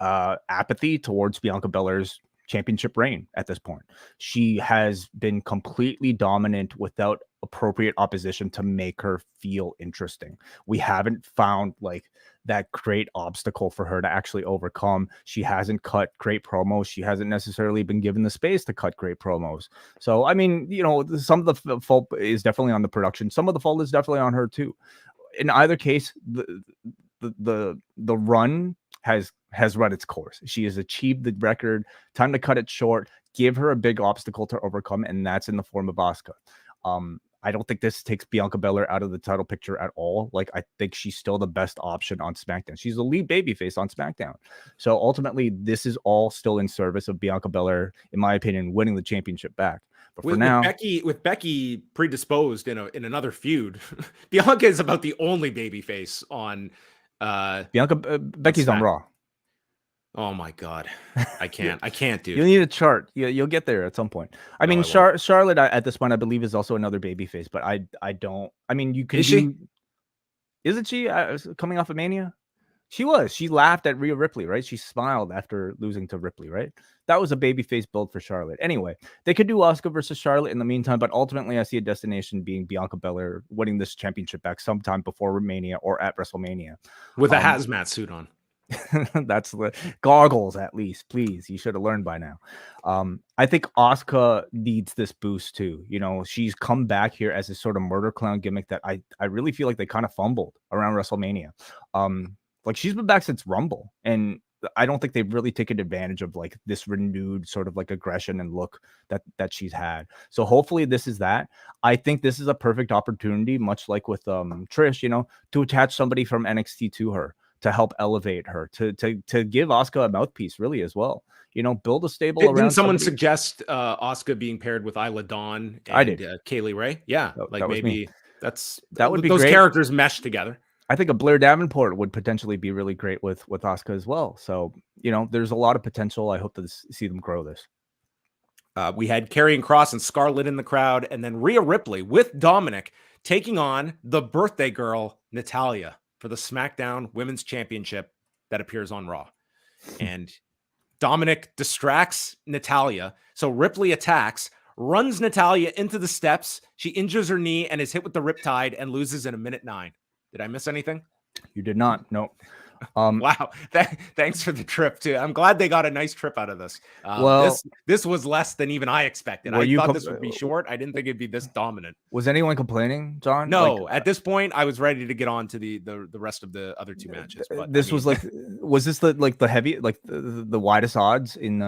apathy towards Bianca Belair's championship reign at this point. She has been completely dominant without appropriate opposition to make her feel interesting. We haven't found like that great obstacle for her to actually overcome. She hasn't cut great promos. She hasn't necessarily been given the space to cut great promos. So, I mean, you know, some of the fault is definitely on the production. Some of the fault is definitely on her too. In either case, the run has run its course. She has achieved the record. Time to cut it short. Give her a big obstacle to overcome, and that's in the form of Asuka. I don't think this takes Bianca Belair out of the title picture at all. Like, I think she's still the best option on SmackDown. She's the lead babyface on SmackDown. So ultimately, this is all still in service of Bianca Belair, in my opinion, winning the championship back. But for now, with Becky predisposed in another feud, Bianca is about the only babyface on. Becky's on Raw. Oh my God, I can't, dude. You'll need a chart. You'll get there at some point. I mean, Charlotte at this point, I believe, is also another babyface, but I don't. I mean, you could. Isn't she coming off of Mania? She was. She laughed at Rhea Ripley, right? She smiled after losing to Ripley, right? That was a babyface build for Charlotte. Anyway, they could do Asuka versus Charlotte in the meantime, but ultimately, I see a destination being Bianca Belair winning this championship back sometime before Mania or at WrestleMania with a hazmat suit on. That's the goggles, at least. Please, you should have learned by now. I think Asuka needs this boost too. You know, she's come back here as a sort of murder clown gimmick that I really feel like they kind of fumbled around WrestleMania. Like she's been back since Rumble, and I don't think they've really taken advantage of like this renewed sort of like aggression and look that she's had. So hopefully this is that. I think this is a perfect opportunity, much like with Trish, you know, to attach somebody from NXT to her to help elevate her, to give Asuka a mouthpiece really as well. You know, build a stable around. Didn't someone suggest Asuka being paired with Isla Dawn and I did. Kaylee Ray? Yeah, that maybe that would be those great. characters mesh together. I think a Blair Davenport would potentially be really great with Asuka as well. So, you know, there's a lot of potential. I hope to see them grow this. We had Karrion Kross and Scarlett in the crowd, and then Rhea Ripley with Dominic taking on the birthday girl, Natalya, for the SmackDown Women's Championship that appears on Raw. And Dominic distracts Natalya. So Ripley attacks, runs Natalya into the steps. She injures her knee and is hit with the Riptide and loses in 1:09. Did I miss anything? You did not. No. Wow. Thanks for the trip too. I'm glad they got a nice trip out of this. Well, this was less than even I expected. I thought this would be short. I didn't think it'd be this dominant. Was anyone complaining, John? No, like, at this point, I was ready to get on to the rest of the other two matches. But this was this the heavy, like the widest odds in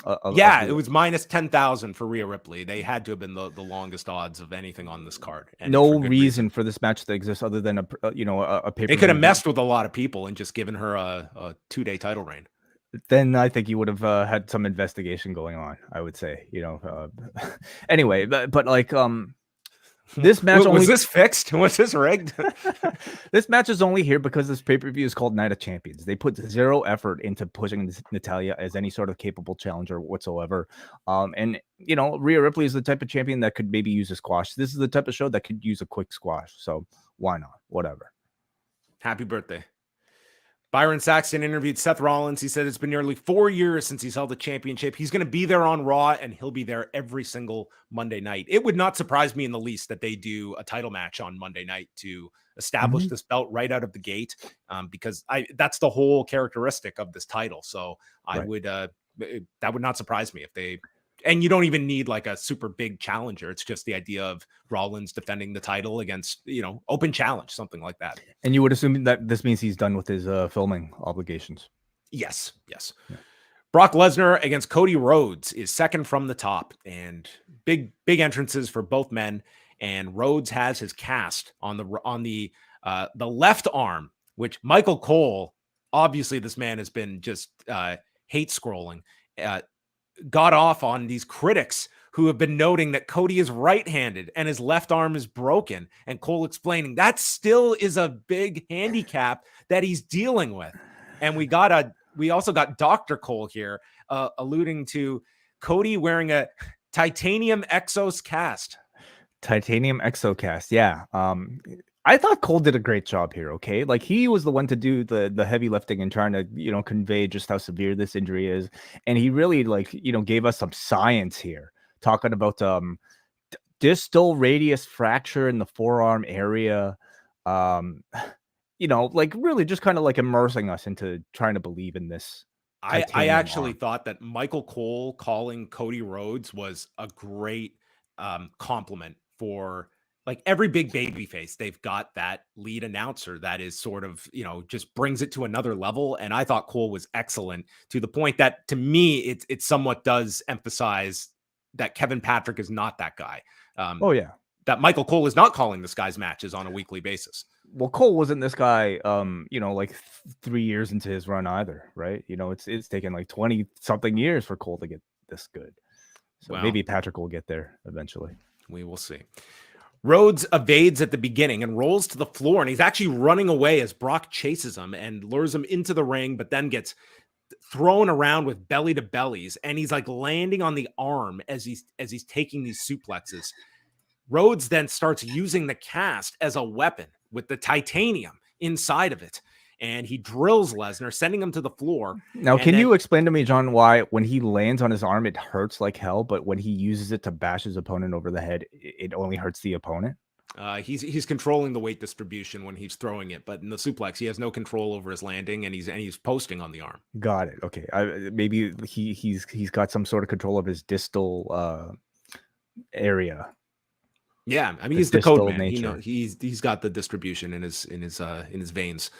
it was minus 10,000 for Rhea Ripley. They had to have been the longest odds of anything on this card. And no reason for this match to exist other than a paper. They could have messed with a lot of people and just given her a 2-day title reign. Then I think you would have had some investigation going on, I would say, you know. Anyway, but like this match was this fixed? Was this rigged? This match is only here because this pay-per-view is called Night of Champions. They put zero effort into pushing Natalya as any sort of capable challenger whatsoever. And you know, Rhea Ripley is the type of champion that could maybe use a squash. This is the type of show that could use a quick squash. So why not? Whatever. Happy birthday. Byron Saxton interviewed Seth Rollins. He said it's been nearly 4 years since he's held the championship. He's going to be there on Raw, and he'll be there every single Monday night. It would not surprise me in the least that they do a title match on Monday night to establish this belt right out of the gate, because that's the whole characteristic of this title. So I would that would not surprise me if they. And you don't even need like a super big challenger. It's just the idea of Rollins defending the title against, you know, open challenge, something like that. And you would assume that this means he's done with his filming obligations. Yes. Yeah. Brock Lesnar against Cody Rhodes is second from the top, and big entrances for both men. And Rhodes has his cast on the left arm, which Michael Cole, obviously this man has been just hate scrolling. Got off on these critics who have been noting that Cody is right-handed and his left arm is broken, and Cole explaining that still is a big handicap that he's dealing with. And we also got Dr. Cole here alluding to Cody wearing a titanium exos cast. Titanium exocast, yeah. I thought Cole did a great job here, okay? Like, he was the one to do the heavy lifting and trying to, you know, convey just how severe this injury is. And he really, like, you know, gave us some science here, talking about distal radius fracture in the forearm area. You know, like, really just kind of like immersing us into trying to believe in this. I actually thought that Michael Cole calling Cody Rhodes was a great compliment for, like, every big baby face. They've got that lead announcer that is sort of, you know, just brings it to another level. And I thought Cole was excellent, to the point that to me, it somewhat does emphasize that Kevin Patrick is not that guy. That Michael Cole is not calling this guy's matches on a weekly basis. Well, Cole wasn't this guy, you know, like 3 years into his run either, right? You know, it's taken like 20 something years for Cole to get this good. So maybe Patrick will get there eventually. We will see. Rhodes evades at the beginning and rolls to the floor, and he's actually running away as Brock chases him and lures him into the ring, but then gets thrown around with belly to bellies, and he's like landing on the arm as he's taking these suplexes. Rhodes then starts using the cast as a weapon with the titanium inside of it, and he drills Lesnar, sending him to the floor. Now, can you explain to me, John, why when he lands on his arm, it hurts like hell, but when he uses it to bash his opponent over the head, it only hurts the opponent? He's controlling the weight distribution when he's throwing it, but in the suplex, he has no control over his landing, and he's posting on the arm. Got it. Okay. Maybe he's got some sort of control of his distal area. Yeah, I mean, he's the code man. He's got the distribution in his veins.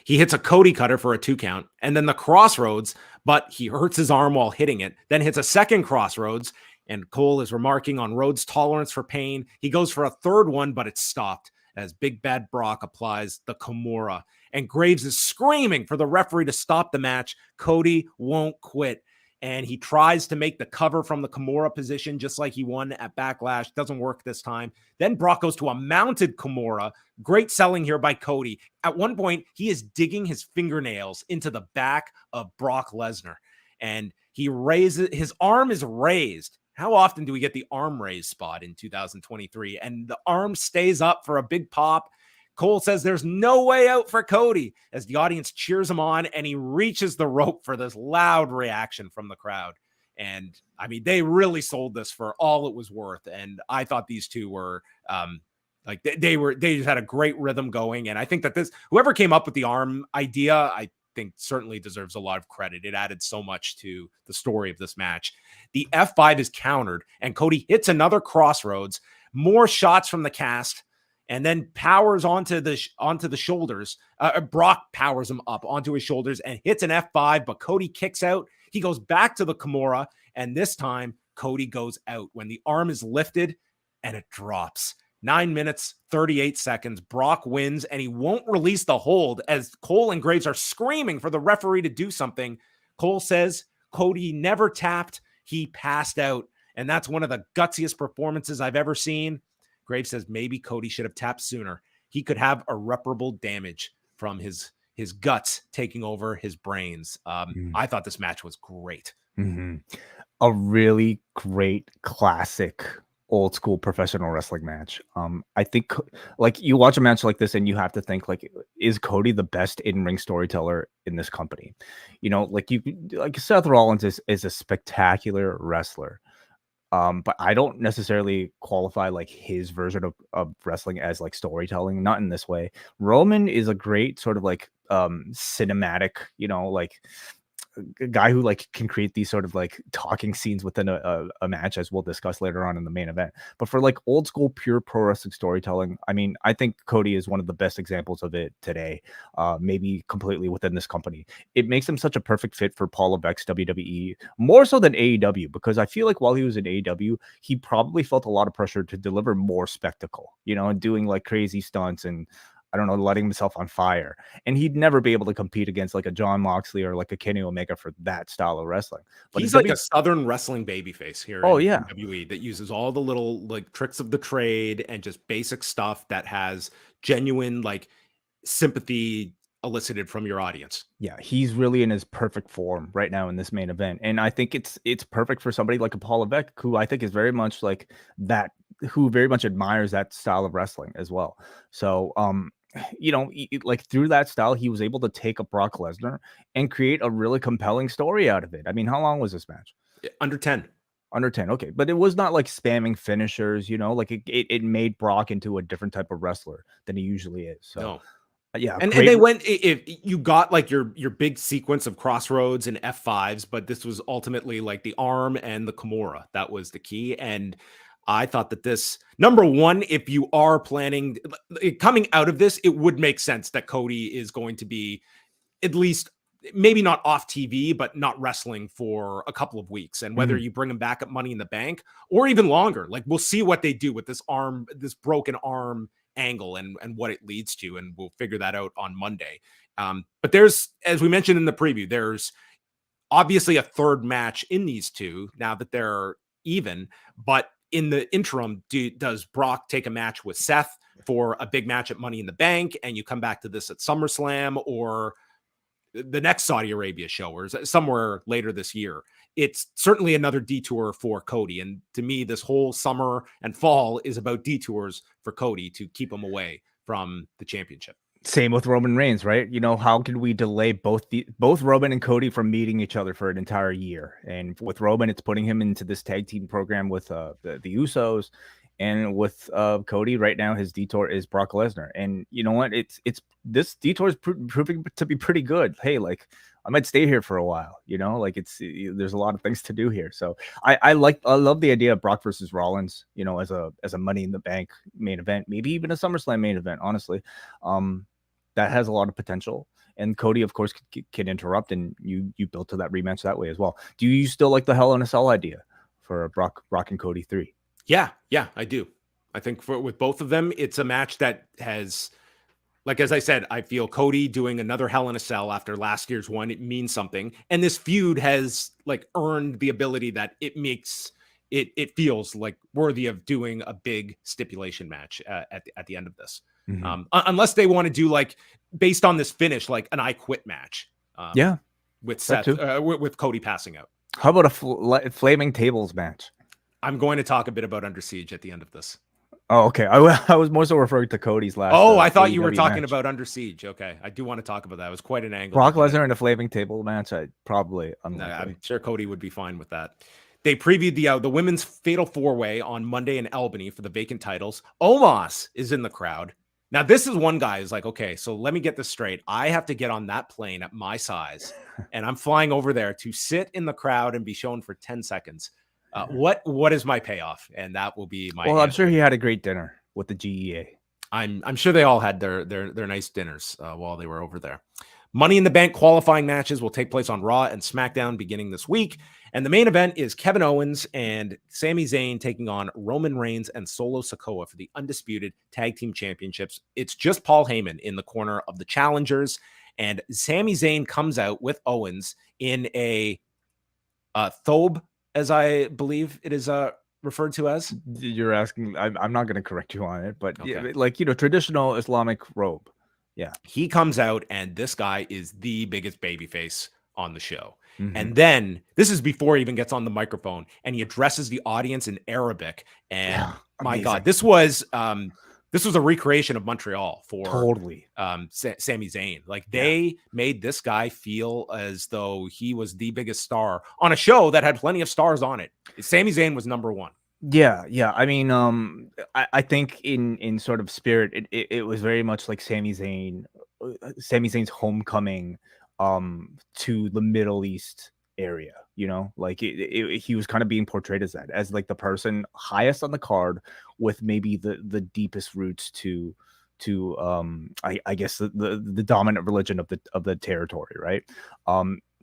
He hits a Cody cutter for a 2 count, and then the crossroads, but he hurts his arm while hitting it. Then hits a second crossroads, and Cole is remarking on Rhodes' tolerance for pain. He goes for a third one, but it's stopped as Big Bad Brock applies the Kimura. And Graves is screaming for the referee to stop the match. Cody won't quit. And he tries to make the cover from the Kimura position, just like he won at Backlash. Doesn't work this time. Then Brock goes to a mounted Kimura. Great selling here by Cody. At one point, he is digging his fingernails into the back of Brock Lesnar. And his arm is raised. How often do we get the arm raised spot in 2023? And the arm stays up for a big pop. Cole says there's no way out for Cody as the audience cheers him on, and he reaches the rope for this loud reaction from the crowd. And I mean, they really sold this for all it was worth. And I thought these two were they just had a great rhythm going. And I think that whoever came up with the arm idea, I think certainly deserves a lot of credit. It added so much to the story of this match. The F5 is countered, and Cody hits another crossroads, more shots from the cast, and then powers onto the shoulders. Brock powers him up onto his shoulders and hits an F5, but Cody kicks out. He goes back to the Kimura, and this time Cody goes out when the arm is lifted and it drops. 9 minutes, 38 seconds. Brock wins, and he won't release the hold as Cole and Graves are screaming for the referee to do something. Cole says Cody never tapped. He passed out, and that's one of the gutsiest performances I've ever seen. Graves says maybe Cody should have tapped sooner. He could have irreparable damage from his guts taking over his brains. I thought this match was great. Mm-hmm. A really great classic old school professional wrestling match. I think like you watch a match like this and you have to think like, is Cody the best in-ring storyteller in this company? You know, like Seth Rollins is a spectacular wrestler. But I don't necessarily qualify like his version of wrestling as like storytelling, not in this way. Roman is a great sort of like cinematic, you know, like a guy who like can create these sort of like talking scenes within a match, as we'll discuss later on in the main event. But for like old school pure pro wrestling storytelling, I mean, I think Cody is one of the best examples of it today, maybe completely within this company. It makes him such a perfect fit for Paul Levesque's WWE, more so than AEW, because I feel like while he was in AEW, he probably felt a lot of pressure to deliver more spectacle, you know, and doing like crazy stunts and I don't know, letting himself on fire. And he'd never be able to compete against like a John Moxley or like a Kenny Omega for that style of wrestling. But he's like a Southern wrestling babyface here in WWE that uses all the little like tricks of the trade and just basic stuff that has genuine like sympathy elicited from your audience. Yeah, he's really in his perfect form right now in this main event. And I think it's perfect for somebody like a Paul Levesque, who I think is very much like that, who very much admires that style of wrestling as well. So, you know, like through that style, he was able to take a Brock Lesnar and create a really compelling story out of it. I mean, how long was this match? Under 10. Under 10. Okay. But it was not like spamming finishers, you know, like it made Brock into a different type of wrestler than he usually is. So, no. Yeah. And they went, if you got like your big sequence of crossroads and F5s, but this was ultimately like the arm and the Kimura. That was the key. And I thought that this, number one, if you are planning coming out of this, it would make sense that Cody is going to be at least maybe not off TV, but not wrestling for a couple of weeks. And whether you bring him back at Money in the Bank or even longer, like we'll see what they do with this arm, this broken arm angle and what it leads to. And we'll figure that out on Monday. But there's, as we mentioned in the preview, there's obviously a third match in these two now that they're even, but in the interim, does Brock take a match with Seth for a big match at Money in the Bank, and you come back to this at SummerSlam or the next Saudi Arabia show or somewhere later this year? It's certainly another detour for Cody. And to me, this whole summer and fall is about detours for Cody to keep him away from the championship. Same with Roman Reigns, right? You know, how could we delay both Roman and Cody from meeting each other for an entire year? And with Roman, it's putting him into this tag team program with the Usos, and with Cody right now, his detour is Brock Lesnar. And you know what? It's this detour is proving to be pretty good. Hey, like I might stay here for a while. You know, like there's a lot of things to do here. So I love the idea of Brock versus Rollins. You know, as a Money in the Bank main event, maybe even a SummerSlam main event. Honestly, that has a lot of potential. And Cody, of course, can interrupt, and you build to that rematch that way as well. Do you still like the Hell in a Cell idea for Brock and Cody 3? Yeah, I do. I think with both of them, it's a match that has, like, as I said, I feel Cody doing another Hell in a Cell after last year's one, it means something. And this feud has like earned the ability that it makes it feels like worthy of doing a big stipulation match at the end of this. Mm-hmm. Unless they want to do like based on this finish, like an I Quit match. With Seth, with Cody passing out. How about a flaming tables match? I'm going to talk a bit about Under Siege at the end of this. Oh, okay. I was more so referring to Cody's last. Oh, I thought you were talking about Under Siege. Okay, I do want to talk about that. It was quite an angle. Brock Lesnar in a flaming table match. I'm sure Cody would be fine with that. They previewed the women's Fatal 4-Way on Monday in Albany for the vacant titles. Omos is in the crowd. Now, this is one guy who's like, okay, so let me get this straight. I have to get on that plane at my size, and I'm flying over there to sit in the crowd and be shown for 10 seconds. What is my payoff? And that will be my. Well, answer. I'm sure he had a great dinner with the GEA. I'm sure they all had their nice dinners while they were over there. Money in the Bank qualifying matches will take place on Raw and SmackDown beginning this week. And the main event is Kevin Owens and Sami Zayn taking on Roman Reigns and Solo Sikoa for the Undisputed Tag Team Championships. It's just Paul Heyman in the corner of the challengers. And Sami Zayn comes out with Owens in a thobe, as I believe it is referred to as. You're asking, I'm not going to correct you on it, but okay. Yeah, like, traditional Islamic robe. Yeah. He comes out, and this guy is the biggest babyface on the show. Mm-hmm. And then this is before he even gets on the microphone, and he addresses the audience in Arabic. And my God, this was a recreation of Montreal for Sami Zayn. Like, they made this guy feel as though he was the biggest star on a show that had plenty of stars on it. Sami Zayn was number one. Yeah. I mean, I think in sort of spirit, it was very much like Sami Zayn's homecoming to the Middle East area. You know, like he was kind of being portrayed as that, as like the person highest on the card with maybe the deepest roots to I guess the dominant religion of the territory, right?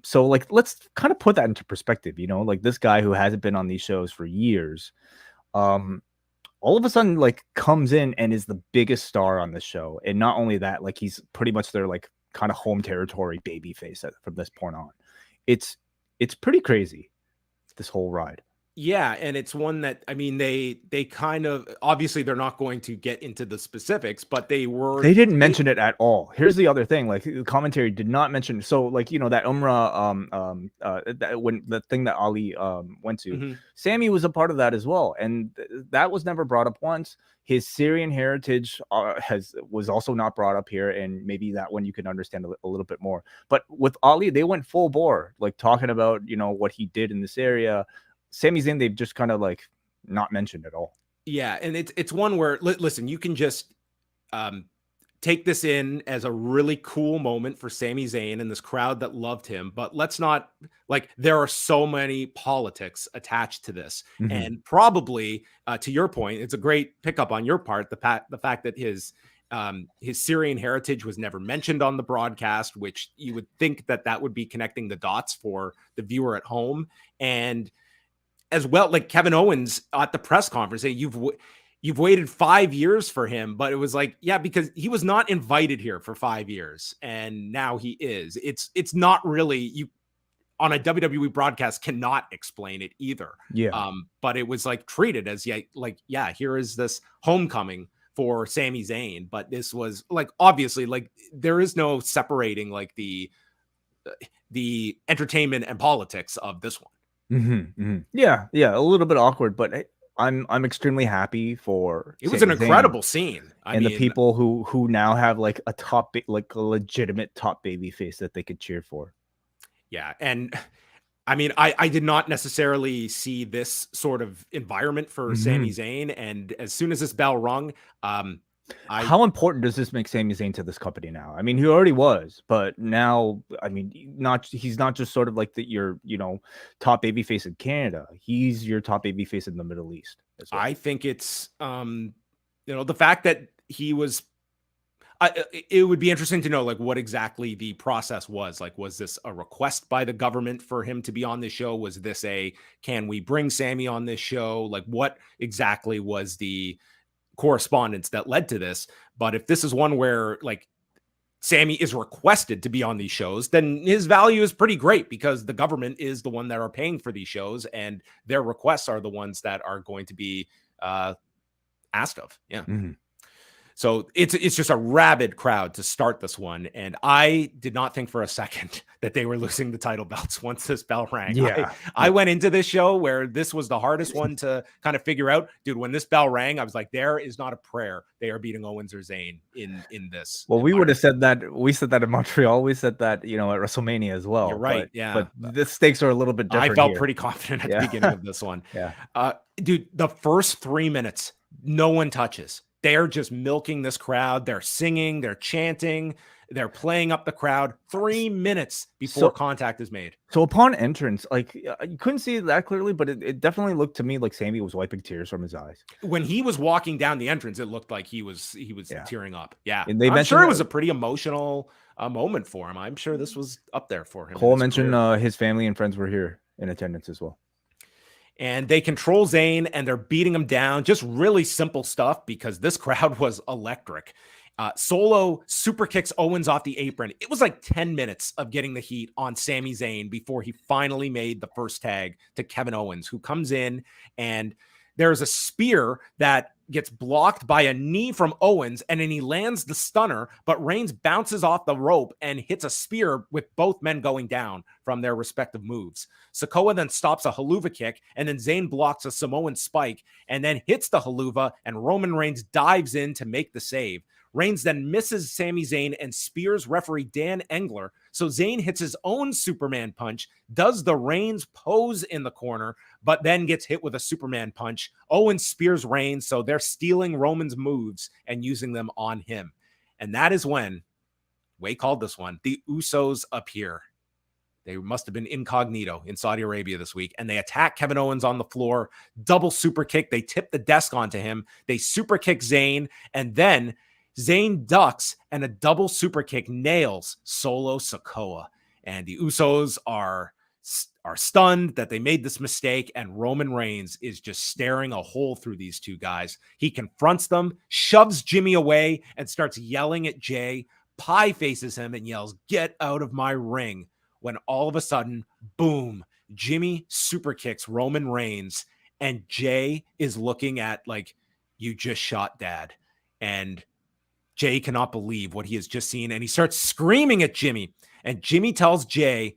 So like, let's kind of put that into perspective, you know, like this guy who hasn't been on these shows for years, all of a sudden like comes in and is the biggest star on the show. And not only that, like he's pretty much their like kind of home territory baby face from this point on. It's pretty crazy, this whole ride. Yeah, and it's one that, I mean, they kind of, obviously they're not going to get into the specifics, but they didn't mention it at all. Here's the other thing, like the commentary did not mention. So like, you know, that Umrah, when the thing that Ali went to, mm-hmm. Sami was a part of that as well, and that was never brought up once. His Syrian heritage was also not brought up here, and maybe that one you can understand a little bit more. But with Ali, they went full bore, like talking about, you know, what he did in this area. Sami Zayn, they've just kind of like not mentioned at all. Yeah, and it's one where listen, you can just take this in as a really cool moment for Sami Zayn and this crowd that loved him, but let's not, like, there are so many politics attached to this, mm-hmm. and probably to your point, it's a great pickup on your part, the fact that his Syrian heritage was never mentioned on the broadcast, which you would think that would be connecting the dots for the viewer at home. And as well, like Kevin Owens at the press conference, you've waited 5 years for him, but it was like, yeah, because he was not invited here for 5 years, and now he is. It's not really, you on a WWE broadcast cannot explain it either. Yeah. But it was like treated as here is this homecoming for Sami Zayn, but this was like, obviously, like there is no separating like the entertainment and politics of this one. Mm-hmm, mm-hmm. Yeah, a little bit awkward, but I'm extremely happy for it was an Sami Zayn incredible scene. and the people who now have like like a legitimate top baby face that they could cheer for. Yeah, and I mean, I did not necessarily see this sort of environment for Sami Zayn, and as soon as this bell rung, how important does this make Sami Zayn to this company now? I mean, he already was, but now, I mean, he's not just sort of like your top baby face in Canada. He's your top baby face in the Middle East as well. I think it's the fact that he was. It would be interesting to know like what exactly the process was. Like, was this a request by the government for him to be on this show? Was this can we bring Sami on this show? Like, what exactly was the correspondence that led to this? But if this is one where like Sami is requested to be on these shows, then his value is pretty great because the government is the one that are paying for these shows and their requests are the ones that are going to be asked of. Yeah. So it's just a rabid crowd to start this one. And I did not think for a second that they were losing the title belts once this bell rang. Yeah. I went into this show where this was the hardest one to kind of figure out. Dude, when this bell rang, I was like, there is not a prayer they are beating Owens or Zayn in this. Well, we would have said that. We said that in Montreal. We said that, at WrestleMania as well. You're right. But the stakes are a little bit different. I felt pretty confident at the beginning of this one. Dude, the first 3 minutes, no one touches. They're just milking this crowd. They're singing, they're chanting, they're playing up the crowd 3 minutes before contact is made. So upon entrance, like you couldn't see it that clearly, but it definitely looked to me like Sami was wiping tears from his eyes. When he was walking down the entrance, it looked like he was tearing up. Yeah. And I'm sure it was a pretty emotional moment for him. I'm sure this was up there for him. Cole mentioned his family and friends were here in attendance as well. And they control Zayn and they're beating him down. Just really simple stuff because this crowd was electric. Solo super kicks Owens off the apron. It was like 10 minutes of getting the heat on Sami Zayn before he finally made the first tag to Kevin Owens, who comes in and there's a spear that gets blocked by a knee from Owens, and then he lands the stunner, but Reigns bounces off the rope and hits a spear with both men going down from their respective moves. Sikoa then stops a haluva kick, and then Zayn blocks a Samoan spike and then hits the haluva, and Roman Reigns dives in to make the save. Reigns then misses Sami Zayn and spears referee Dan Engler. So Zayn hits his own Superman punch, does the Reigns pose in the corner, but then gets hit with a Superman punch. Owens spears Reigns, so they're stealing Roman's moves and using them on him. And that is when, Way called this one, the Usos appear. They must have been incognito in Saudi Arabia this week, and they attack Kevin Owens on the floor, double super kick. They tip the desk onto him. They super kick Zayn, and then Zayn ducks and a double super kick nails Solo Sikoa. And the Usos are stunned that they made this mistake, and Roman Reigns is just staring a hole through these two guys. He confronts them, shoves Jimmy away, and starts yelling at Jay. Pie faces him and yells, "Get out of my ring," when all of a sudden, boom, Jimmy super kicks Roman Reigns, and Jay is looking at like, you just shot Dad. And Jay cannot believe what he has just seen, and he starts screaming at Jimmy. And Jimmy tells Jay,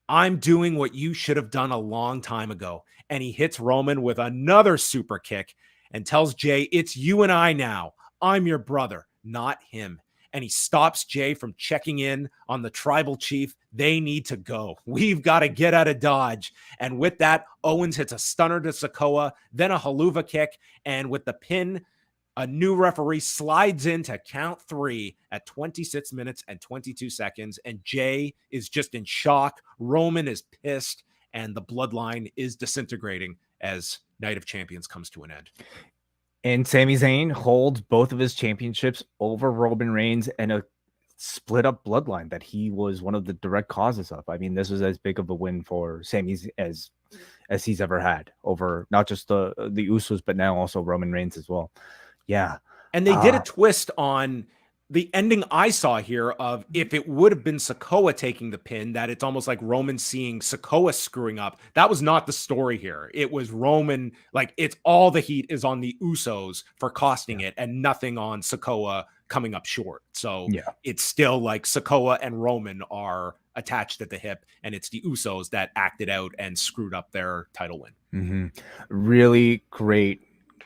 "I'm doing what you should have done a long time ago." And he hits Roman with another super kick and tells Jay, "It's you and I now. I'm your brother, not him." And he stops Jay from checking in on the tribal chief. They need to go. We've got to get out of Dodge. And with that, Owens hits a stunner to Sikoa, then a haluva kick. And with the pin, a new referee slides in to count 3 at 26 minutes and 22 seconds. And Jay is just in shock. Roman is pissed. And the bloodline is disintegrating as Night of Champions comes to an end. And Sami Zayn holds both of his championships over Roman Reigns and a split up bloodline that he was one of the direct causes of. I mean, this was as big of a win for Sami as he's ever had over not just the Usos, but now also Roman Reigns as well. Yeah. And they did a twist on the ending I saw here of if it would have been Sikoa taking the pin, that it's almost like Roman seeing Sikoa screwing up. That was not the story here. It was Roman, like it's all the heat is on the Usos for costing it and nothing on Sikoa coming up short. So it's still like Sikoa and Roman are attached at the hip, and it's the Usos that acted out and screwed up their title win. Really great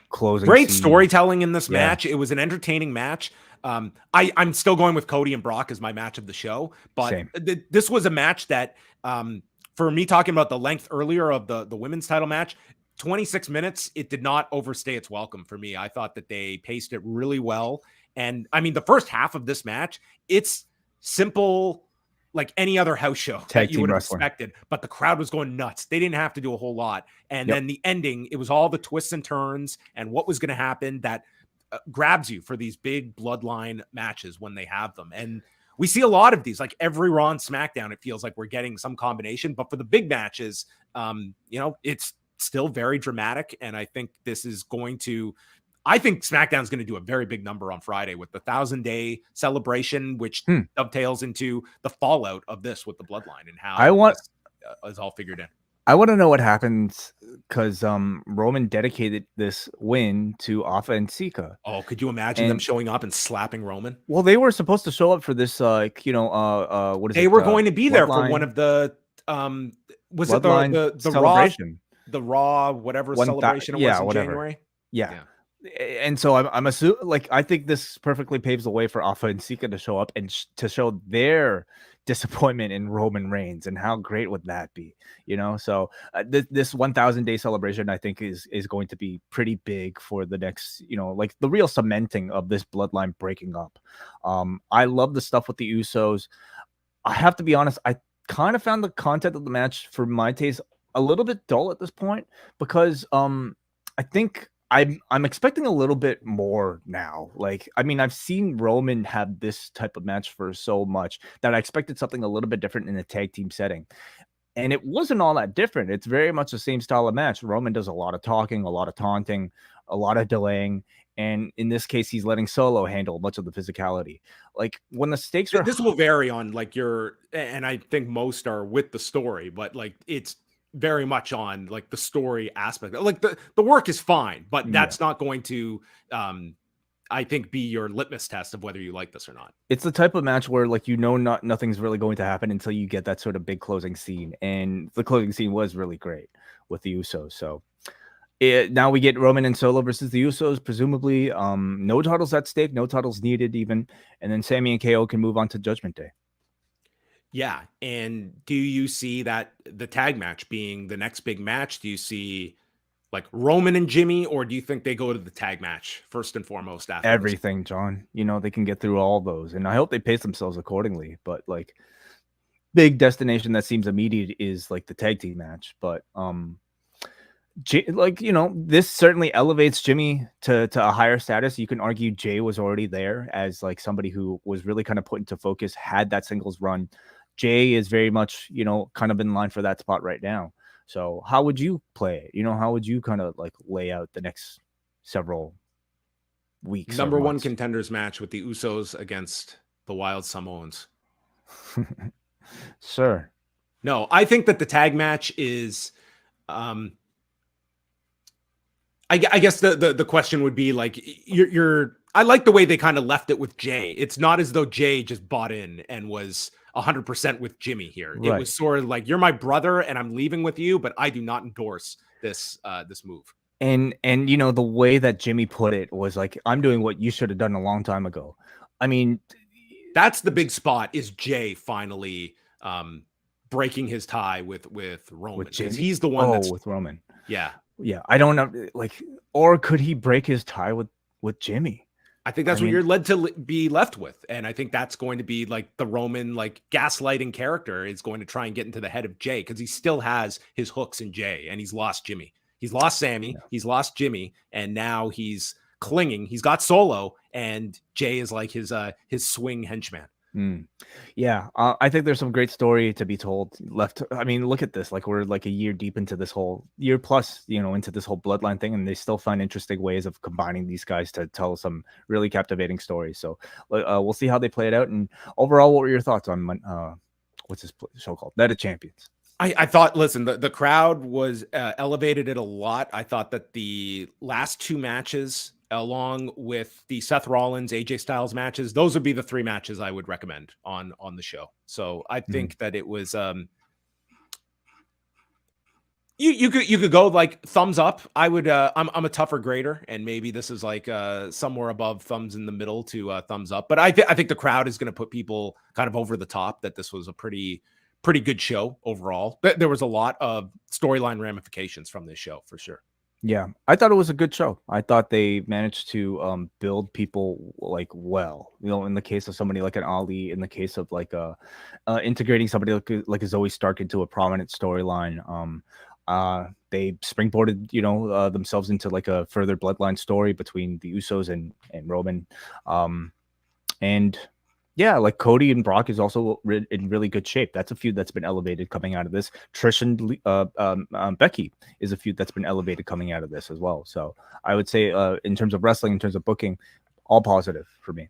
closing. Great scene. Storytelling in this match. It was an entertaining match. I'm still going with Cody and Brock as my match of the show, but this was a match that, for me, talking about the length earlier of the women's title match, 26 minutes, it did not overstay its welcome for me. I thought that they paced it really well. And I mean, the first half of this match, it's simple, like any other house show that you would have expected, but the crowd was going nuts. They didn't have to do a whole lot. And then the ending, it was all the twists and turns and what was going to happen that grabs you for these big bloodline matches when they have them. And we see a lot of these, like every Raw and SmackDown, it feels like we're getting some combination, but for the big matches, it's still very dramatic. And I think this is going to, I think SmackDown is going to do a very big number on Friday with the 1,000-day celebration, which dovetails into the fallout of this with the bloodline and how this is all figured in. I want to know what happens because Roman dedicated this win to Alpha and Sika. Oh, could you imagine them showing up and slapping Roman? Well, they were supposed to show up for this, what is they it? Were going to be there for one of the, was it the celebration? The Raw, whatever celebration it was in January? Yeah. And so I'm assuming, like, I think this perfectly paves the way for Alpha and Sika to show up and to show their disappointment in Roman Reigns, and how great would that be, So this 1,000-day celebration, I think, is going to be pretty big for the next, like the real cementing of this bloodline breaking up. I love the stuff with the Usos. I have to be honest, I kind of found the content of the match, for my taste, a little bit dull at this point, because I think I'm expecting a little bit more now. Like, I mean, I've seen Roman have this type of match for so much that I expected something a little bit different in a tag team setting. And it wasn't all that different. It's very much the same style of match. Roman does a lot of talking, a lot of taunting, a lot of delaying. And in this case, he's letting Solo handle much of the physicality. Like, when the stakes are... This will vary on, like, and I think most are with the story, but, like, it's very much on, like, the story aspect. Like, the work is fine, but that's not going to I think be your litmus test of whether you like this or not. It's the type of match where, like, nothing's really going to happen until you get that sort of big closing scene, and the closing scene was really great with the Usos. So now we get Roman and Solo versus the Usos, presumably. No titles at stake, no titles needed even, and then Sami and KO can move on to Judgment Day. Yeah. And do you see that the tag match being the next big match? Do you see, like, Roman and Jimmy, or do you think they go to the tag match first and foremost after everything, John? They can get through all those, and I hope they pace themselves accordingly. But, like, big destination that seems immediate is, like, the tag team match. But this certainly elevates Jimmy to a higher status. You can argue Jay was already there as, like, somebody who was really kind of put into focus, had that singles run. Jay is very much, kind of in line for that spot right now. So how would you play it? How would you kind of, like, lay out the next several weeks? Number one contenders match with the Usos against the Wild Samoans. Sure. No, I think that the tag match is, I guess the question would be, like, I like the way they kind of left it with Jay. It's not as though Jay just bought in and was 100% with Jimmy here. Right. It was sort of like, you're my brother and I'm leaving with you, but I do not endorse this move. And the way that Jimmy put it was like, I'm doing what you should have done a long time ago. I mean, that's the big spot, is Jay finally breaking his tie with Roman. Because he's the one that's with Roman. Yeah. Yeah. I don't know. Like, or could he break his tie with Jimmy? I think that's what you're led to be left with. And I think that's going to be, like, the Roman, like, gaslighting character is going to try and get into the head of Jay, because he still has his hooks in Jay, and he's lost Jimmy. He's lost Sami. Yeah. He's lost Jimmy. And now he's clinging. He's got Solo, and Jay is like his swing henchman. Yeah, I think there's some great story to be told left. I mean, look at this. Like, we're like a year deep into this whole year plus, into this whole bloodline thing, and they still find interesting ways of combining these guys to tell some really captivating stories. So we'll see how they play it out. And overall, what were your thoughts on what's this show called? Night of Champions. I thought, listen, the crowd was elevated it a lot. I thought that the last two matches along with the Seth Rollins, AJ Styles matches. Those would be the 3 matches I would recommend on the show. So I think that it was you could go like thumbs up. I would I'm a tougher grader, and maybe this is like somewhere above thumbs in the middle to thumbs up. But I think the crowd is going to put people kind of over the top that this was a pretty good show overall. But there was a lot of storyline ramifications from this show for sure. Yeah, I thought it was a good show. I thought they managed to build people like well. You know, in the case of somebody like an Ali, in the case of like integrating somebody like a Zoe Stark into a prominent storyline. They springboarded, themselves into like a further bloodline story between the Usos and Roman. And yeah, like Cody and Brock is also in really good shape. That's a feud that's been elevated coming out of this. Trish and Becky is a feud that's been elevated coming out of this as well. So I would say in terms of wrestling, in terms of booking, all positive for me.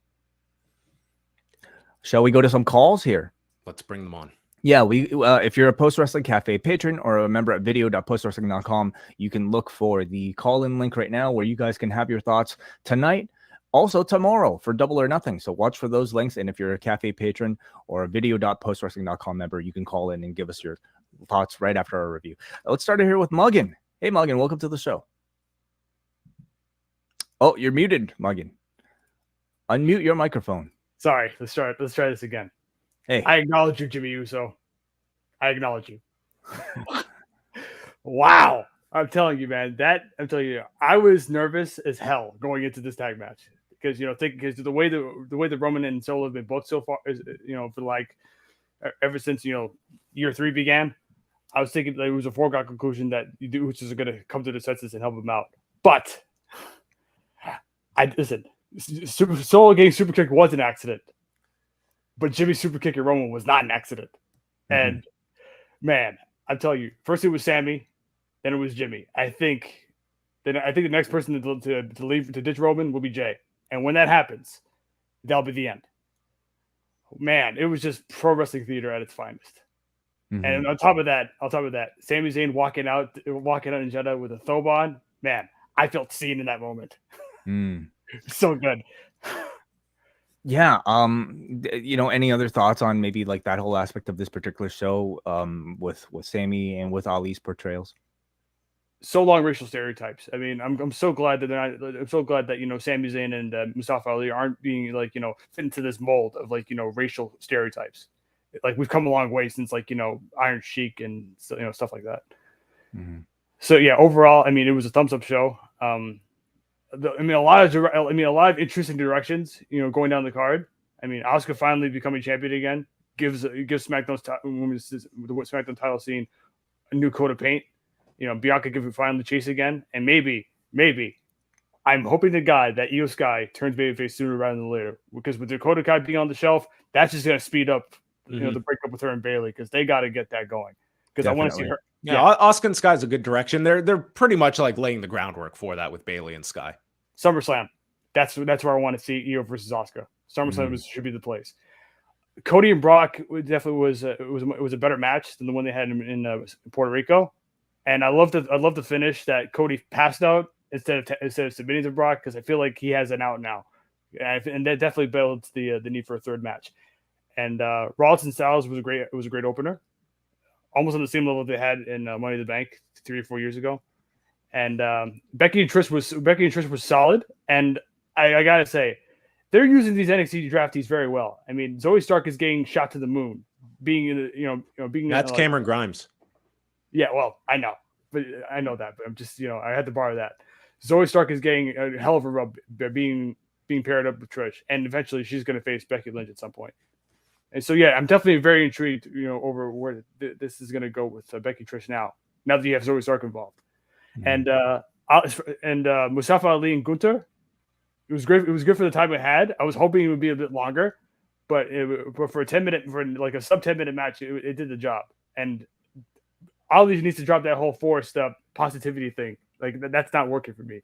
Shall we go to some calls here? Let's bring them on. Yeah, if you're a Post Wrestling Cafe patron or a member at video.postwrestling.com, you can look for the call-in link right now where you guys can have your thoughts tonight. Also tomorrow for Double or Nothing. So watch for those links. And if you're a cafe patron or a video.postwrestling.com member, you can call in and give us your thoughts right after our review. Let's start here with Muggin. Hey, Muggin, welcome to the show. Oh, you're muted, Muggin. Unmute your microphone. Sorry, let's try this again. Hey. I acknowledge you, Jimmy Uso. I acknowledge you. Wow. I'm telling you, man, I was nervous as hell going into this tag match because, because the way the Roman and Solo have been booked so far is, for like ever since, year 3 began, I was thinking that it was a foregone conclusion that the Usos are going to come to the senses and help them out. But listen, Solo getting super kick was an accident, but Jimmy super kicking Roman was not an accident. Mm-hmm. And man, I'm telling you, first it was Sami. Then it was Jimmy. I think the next person to leave to ditch Roman will be Jay, and when that happens, that'll be the end. Man, it was just pro wrestling theater at its finest. Mm-hmm. And on top of that, Sami Zayn walking out in Jeddah with a Thoban. Man, I felt seen in that moment. So good. Yeah. Any other thoughts on maybe like that whole aspect of this particular show with Sami and with Ali's portrayals? So long racial stereotypes. I mean, I'm so glad that they're not. I'm so glad that Sami Zayn and Mustafa Ali aren't being like fit into this mold of like racial stereotypes. Like we've come a long way since like Iron Sheik and stuff like that. Mm-hmm. So yeah, overall, I mean, it was a thumbs up show. A lot of interesting directions. Going down the card. I mean, Asuka finally becoming champion again gives SmackDown's SmackDown title scene a new coat of paint. Bianca can finally chase again, and maybe, I'm hoping to God that Io Sky turns babyface sooner rather than later, because with Dakota Kai being on the shelf, that's just going to speed up, the breakup with her and Bayley, because they got to get that going. Because I want to see her. Yeah, Asuka and Sky's a good direction. They're pretty much like laying the groundwork for that with Bayley and Sky. SummerSlam, that's where I want to see Io versus Asuka. SummerSlam should be the place. Cody and Brock definitely was a better match than the one they had in Puerto Rico. And I love the finish that Cody passed out instead of submitting to Brock, because I feel like he has an out now, and that definitely builds the need for a third match. And Rollins and Styles was a great opener, almost on the same level they had in Money in the Bank 3 or 4 years ago. And Becky and Trish was solid, and I gotta say, they're using these NXT draftees very well. I mean, Zoe Stark is getting shot to the moon, being that's Cameron Grimes. Yeah, well, I know that, but I'm just, I had to borrow that. Zoe Stark is getting a hell of a rub being paired up with Trish, and eventually she's going to face Becky Lynch at some point. And so, yeah, I'm definitely very intrigued, over where this is going to go with Becky Trish now that you have Zoe Stark involved. Mm-hmm. And Mustafa Ali and Gunther, it was great. It was good for the time it had. I was hoping it would be a bit longer, but for a 10-minute, for like a sub 10-minute match, it did the job. And Ali needs to drop that whole forced positivity thing. Like that's not working for me.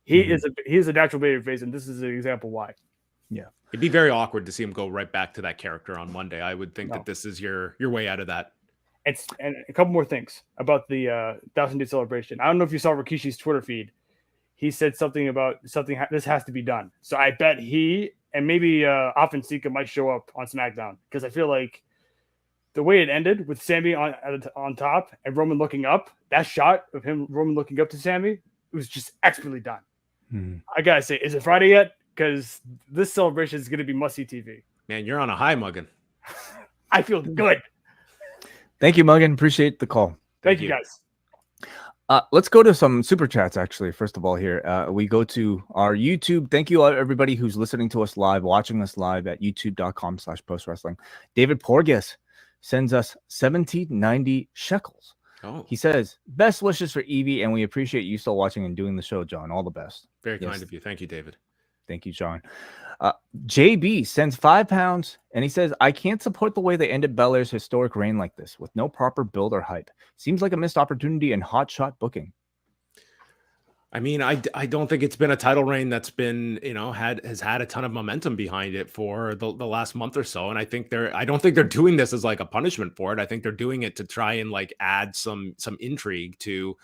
He is a natural babyface, and this is an example why. Yeah, it'd be very awkward to see him go right back to that character on Monday. I would think that this is your way out of that. And a couple more things about the 1,000-day celebration. I don't know if you saw Rikishi's Twitter feed. he said something about this has to be done. So I bet he and maybe Sika might show up on SmackDown, because I feel like the way it ended with Sami on top and Roman looking up, that shot of Roman looking up to Sami, it was just expertly done. I gotta say, is it Friday yet? Because this celebration is going to be must-see TV. Man, you're on a high, Muggin. I feel good. Thank you, Muggin. Appreciate the call. Thank you, guys. Let's go to some super chats, actually. First of all, here we go to our YouTube. Thank you, everybody who's listening to us live, watching us live at youtube.com/postwrestling. David Porges sends us 1790 shekels. Oh. He says, best wishes for Evie, and we appreciate you still watching and doing the show, John. All the best. Very kind of you. Thank you, David. Thank you, John. JB sends £5, and he says, I can't support the way they ended Belair's historic reign like this, with no proper build or hype. Seems like a missed opportunity and hot shot booking. I mean, I don't think it's been a title reign that's been, has had a ton of momentum behind it for the last month or so. And I don't think they're doing this as like a punishment for it. I think they're doing it to try and like add some intrigue to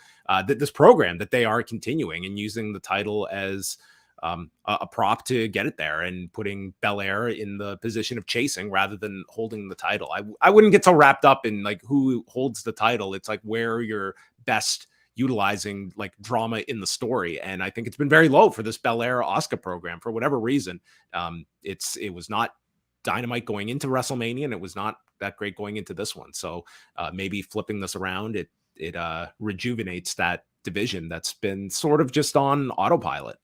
this program that they are continuing, and using the title as a prop to get it there, and putting Belair in the position of chasing rather than holding the title. I wouldn't get so wrapped up in like who holds the title. It's like where you're best utilizing like drama in the story. And I think it's been very low for this Belair Asuka program for whatever reason. It was not dynamite going into WrestleMania, and it was not that great going into this one. So maybe flipping this around, it rejuvenates that division that's been sort of just on autopilot.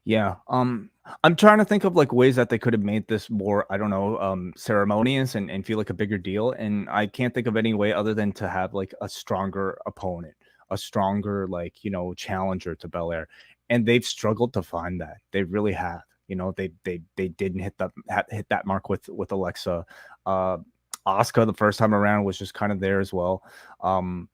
Yeah. I'm trying to think of like ways that they could have made this more, I don't know, ceremonious and feel like a bigger deal. And I can't think of any way other than to have like a stronger opponent, a stronger, like, challenger to Belair. And they've struggled to find that. They really have. They didn't hit that mark with Alexa. Asuka the first time around was just kind of there as well. Who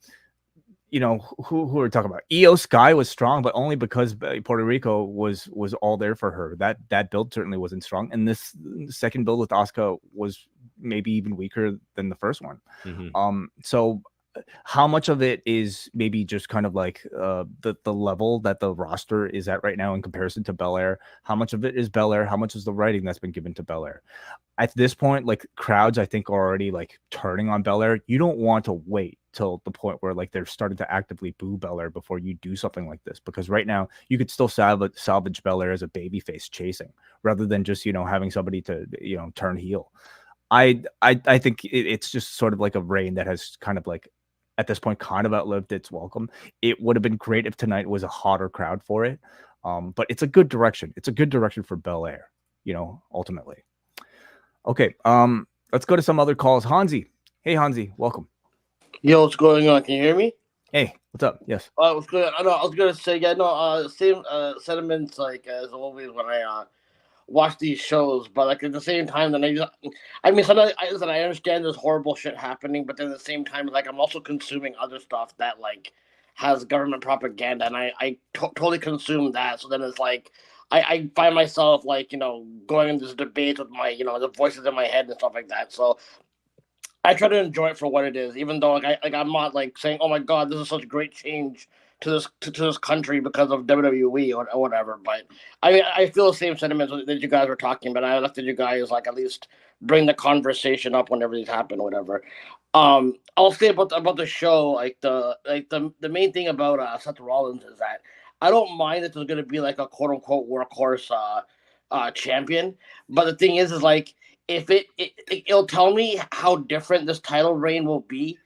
are we talking about? Io Sky was strong, but only because Puerto Rico was all there for her. That build certainly wasn't strong, and this second build with Asuka was maybe even weaker than the first one. So how much of it is maybe just kind of like the level that the roster is at right now in comparison to Belair? How much of it is Belair? How much is the writing that's been given to Belair? At this point, like, crowds, I think, are already like turning on Belair. You don't want to wait till the point where like they're starting to actively boo Belair before you do something like this, because right now you could still salvage Belair as a babyface chasing, rather than just having somebody to turn heel. I think it's just sort of like a reign that has kind of like at this point kind of outlived its welcome. It would have been great if tonight was a hotter crowd for it, but it's a good direction. It's a good direction for Belair, ultimately. Okay, let's go to some other calls. Hansi. Hey, Hansi, welcome. Yo, what's going on? Can you hear me? Hey, what's up? Yes. What's good? I was gonna say, same sentiments like as always when I watch these shows, but like at the same time, then sometimes I understand there's horrible shit happening, but then at the same time, like I'm also consuming other stuff that like has government propaganda, and I totally consume that. So then it's like I find myself like going into this debate with my the voices in my head and stuff like that. So I try to enjoy it for what it is, even though I'm not like saying, oh my god, this is such a great change to this country because of WWE or whatever. But I feel the same sentiments that you guys were talking about. I like that you guys like at least bring the conversation up whenever these happen, whatever. I'll say about the show, like the main thing about Seth Rollins is that I don't mind that there's going to be like a quote unquote workhorse champion, but the thing is like if it'll tell me how different this title reign will be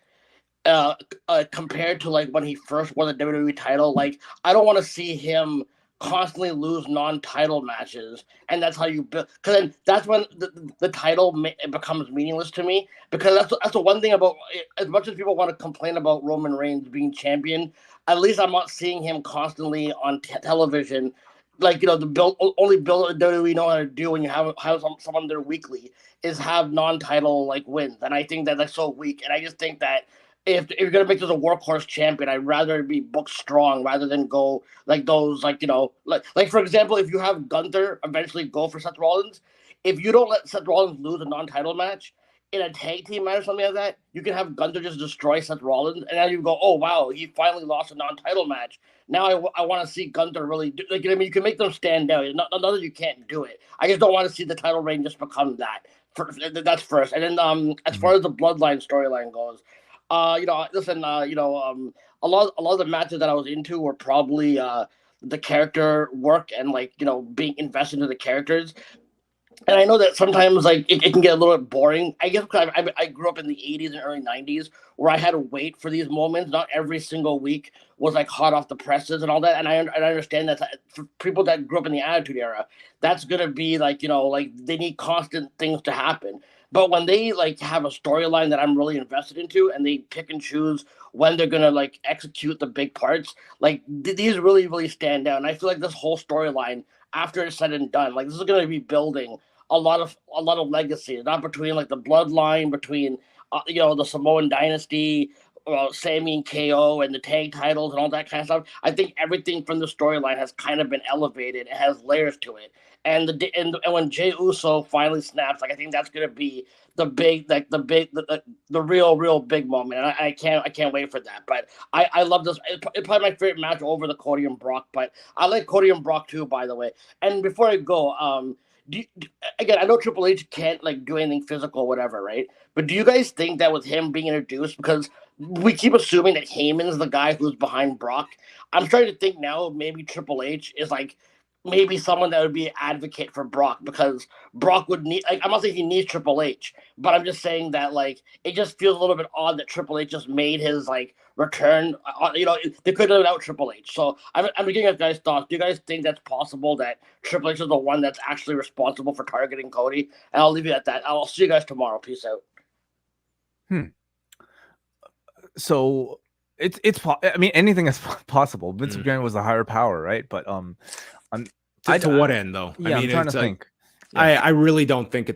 compared to like when he first won the WWE title. Like I don't want to see him constantly lose non-title matches, and that's how you build. Because then that's when the title becomes meaningless to me. Because that's the one thing about, as much as people want to complain about Roman Reigns being champion, at least I'm not seeing him constantly on television. Like the only build that WWE know how to do when you have someone there weekly is have non-title like wins, and I think that that's so weak. And I just think that if you're gonna make this a workhorse champion, I'd rather be booked strong rather than go like those like for example, if you have Gunther eventually go for Seth Rollins, if you don't let Seth Rollins lose a non-title match, in a tag team match or something like that, you can have Gunther just destroy Seth Rollins, and now you go, oh wow, he finally lost a non-title match. Now I want to see Gunther really do, like, I mean, you can make them stand out. Not that you can't do it. I just don't want to see the title reign just become that. That's first, and then as far as the Bloodline storyline goes, listen, a lot of the matches that I was into were probably the character work and being invested into the characters. And I know that sometimes it can get a little bit boring. I guess because I grew up in the 80s and early 90s where I had to wait for these moments. Not every single week was hot off the presses and all that. And I understand that for people that grew up in the Attitude Era, that's going to be they need constant things to happen. But when they have a storyline that I'm really invested into and they pick and choose when they're going to execute the big parts, these really, really stand out. And I feel like this whole storyline, after it's said and done, this is going to be building a lot of legacy, not between the bloodline, between the Samoan dynasty, Sami and KO, and the tag titles and all that kind of stuff. I think everything from the storyline has kind of been elevated. It has layers to it, and when Jey Uso finally snaps, I think that's going to be the big, the real big moment. And I can't wait for that. But I love this. It's probably my favorite match over the Cody and Brock. But I like Cody and Brock too, by the way. And before I go, again, I know Triple H can't do anything physical or whatever, right? But do you guys think that with him being introduced, because we keep assuming that Heyman's the guy who's behind Brock, I'm starting to think now maybe Triple H is maybe someone that would be an advocate for Brock, because Brock would need, I'm not saying he needs Triple H, but I'm just saying that it just feels a little bit odd that Triple H just made his return. They could have done without Triple H. So I'm getting your guys' thoughts. Do you guys think that's possible that Triple H is the one that's actually responsible for targeting Cody? And I'll leave you at that. I'll see you guys tomorrow. Peace out. So it's I mean, anything is possible. Vince McMahon was the higher power, right? But to what end though? Yeah, I mean, I'm trying to think. Yeah. I really don't think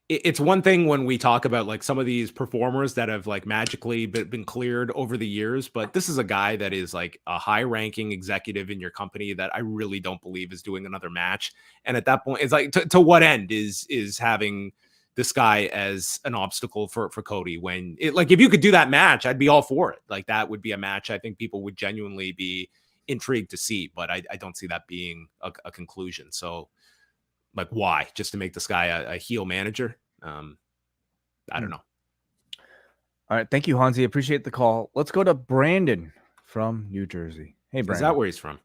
it's one thing when we talk about some of these performers that have magically been cleared over the years, but this is a guy that is a high ranking executive in your company that I really don't believe is doing another match. And at that point, it's to what end is having this guy as an obstacle for Cody, when if you could do that match, I'd be all for it. That would be a match I think people would genuinely be intrigued to see, but I don't see that being a conclusion. So why? Just to make this guy a heel manager? I don't know. All right. Thank you, Hansi. Appreciate the call. Let's go to Brandon from New Jersey. Hey, Brandon. Is that where he's from?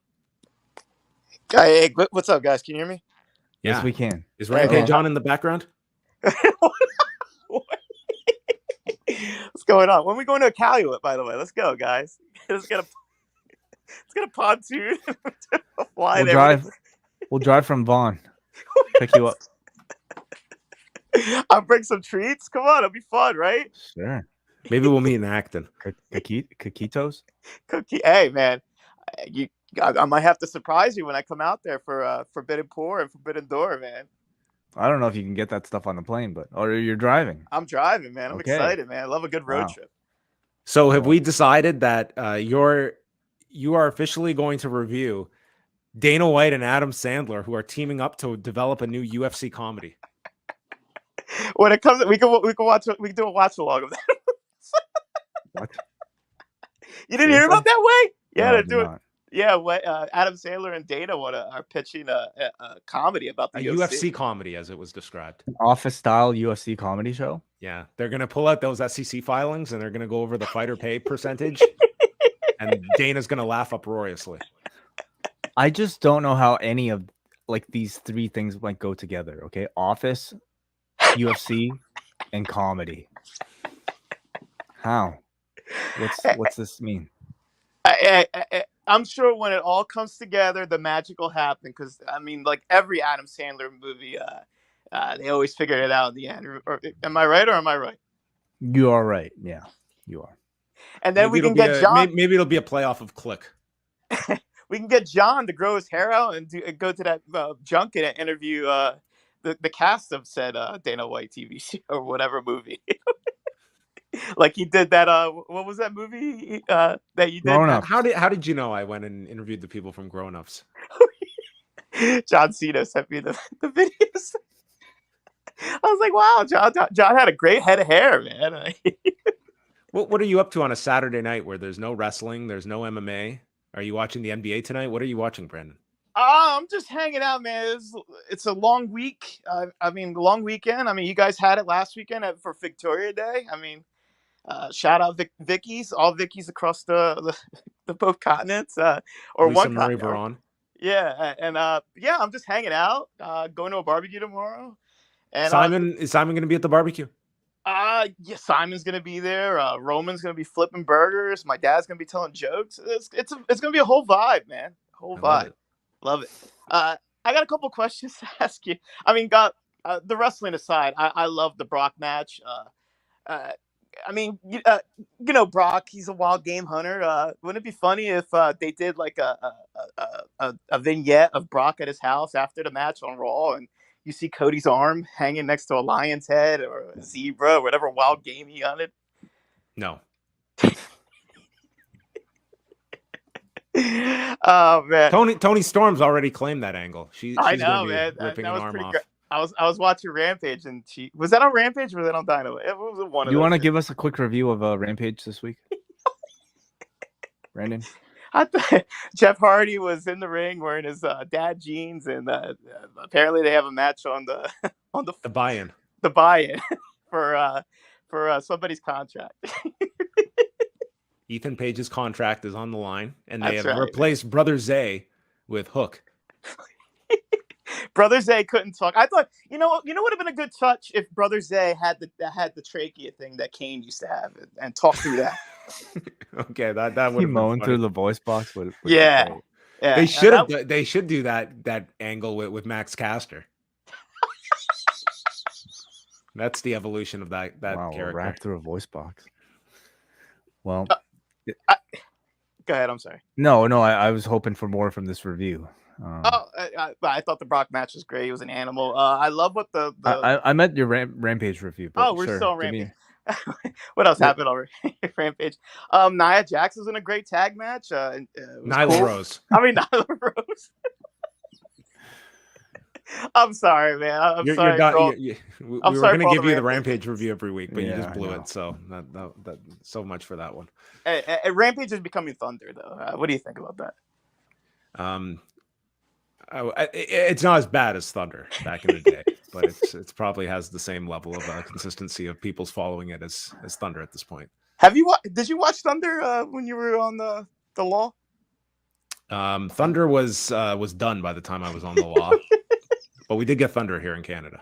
Hey, what's up, guys? Can you hear me? Yeah. Yes, we can. Is Rampage John in the background? What's going on? When are we going to Calumet, by the way? Let's go, guys. Let's get a pontoon. We'll drive from Vaughn. Pick you up. I'll bring some treats. Come on, it'll be fun, right? Sure. Maybe we'll meet in Acton. Coquitos? Hey, man. I might have to surprise you when I come out there for Forbidden Pour and Forbidden Door, man. I don't know if you can get that stuff on the plane, or you're driving. I'm driving, man. I'm excited, man. I love a good road trip. So have we decided that you are officially going to review Dana White and Adam Sandler, who are teaming up to develop a new UFC comedy? When it comes, we can do a watch along of that. What? You didn't hear about that way? Yeah, No, they're doing. Yeah, Adam Sandler and Dana are pitching a comedy about the UFC comedy, as it was described. An office-style UFC comedy show? Yeah, they're going to pull out those SEC filings, and they're going to go over the fighter pay percentage, and Dana's going to laugh uproariously. I just don't know how any of these three things might go together, okay? Office, UFC, and comedy. How? What's this mean? I'm sure when it all comes together, the magic will happen. Because I mean, every Adam Sandler movie, they always figure it out in the end. Or, am I right or am I right? You are right. Yeah, you are. And then we can get John. Maybe it'll be a playoff of Click. We can get John to grow his hair out and go to that junket and interview the cast of said Dana White TV show or whatever movie. Like he did that. What was that movie that you did? Grown Ups. How did you know I went and interviewed the people from Grown Ups? John Cena sent me the videos. I was like, wow, John had a great head of hair, man. What are you up to on a Saturday night where there's no wrestling, there's no MMA? Are you watching the NBA tonight? What are you watching, Brandon? I'm just hanging out, man. It's a long week. Long weekend. I mean, you guys had it last weekend for Victoria Day. I mean, shout out Vicky's, all Vicky's across the both continents, or Lisa one Marie continent. Varon. Yeah, and I'm just hanging out, going to a barbecue tomorrow. And Is Simon going to be at the barbecue? Yeah, Simon's gonna be there. Roman's gonna be flipping burgers. My dad's gonna be telling jokes. It's gonna be a whole vibe, man. Whole vibe. Love it. I got a couple questions to ask you. I mean, the wrestling aside, I love the Brock match. Brock, he's a wild game hunter. Wouldn't it be funny if they did like a vignette of Brock at his house after the match on Raw, and you see Cody's arm hanging next to a lion's head or a zebra, or whatever wild game he hunted? No. Oh man, Tony Storm's already claimed that angle. She's I know, gonna be man. ripping That an was arm pretty off. great. I was watching Rampage, and was that on Rampage or was that on Dynamite? It was one of You those. want to give us a quick review of Rampage this week, Brandon? I thought Jeff Hardy was in the ring wearing his dad jeans, and apparently they have a match on the buy-in. The buy-in for somebody's contract. Ethan Page's contract is on the line, and they That's have right. replaced Brother Zay with Hook. Brother Zay couldn't talk. I thought, you know would have been a good touch if Brother Zay had the trachea thing that Kane used to have and talk through that. Okay, that would have mowing been through funny. the voice box. Yeah. They should have. They should do that angle with Max Caster. That's the evolution of that character. Rap through a voice box. Well, go ahead. I'm sorry. No, I was hoping for more from this review. I thought the Brock match was great. He was an animal. I love what the I meant your Rampage review. But we're sure, still on Rampage. What else happened over Rampage? Nia Jax was in a great tag match. Nyla Rose. Nyla Rose. I'm sorry, man. I'm sorry. We were going to give you the Rampage review every week, but you just blew it. So that so much for that one. Rampage is becoming Thunder, though. What do you think about that? It's not as bad as Thunder back in the day, but it's probably has the same level of consistency of people's following it as Thunder at this point. Did you watch Thunder when you were on the Law? Thunder was done by the time I was on the Law, but we did get Thunder here in Canada.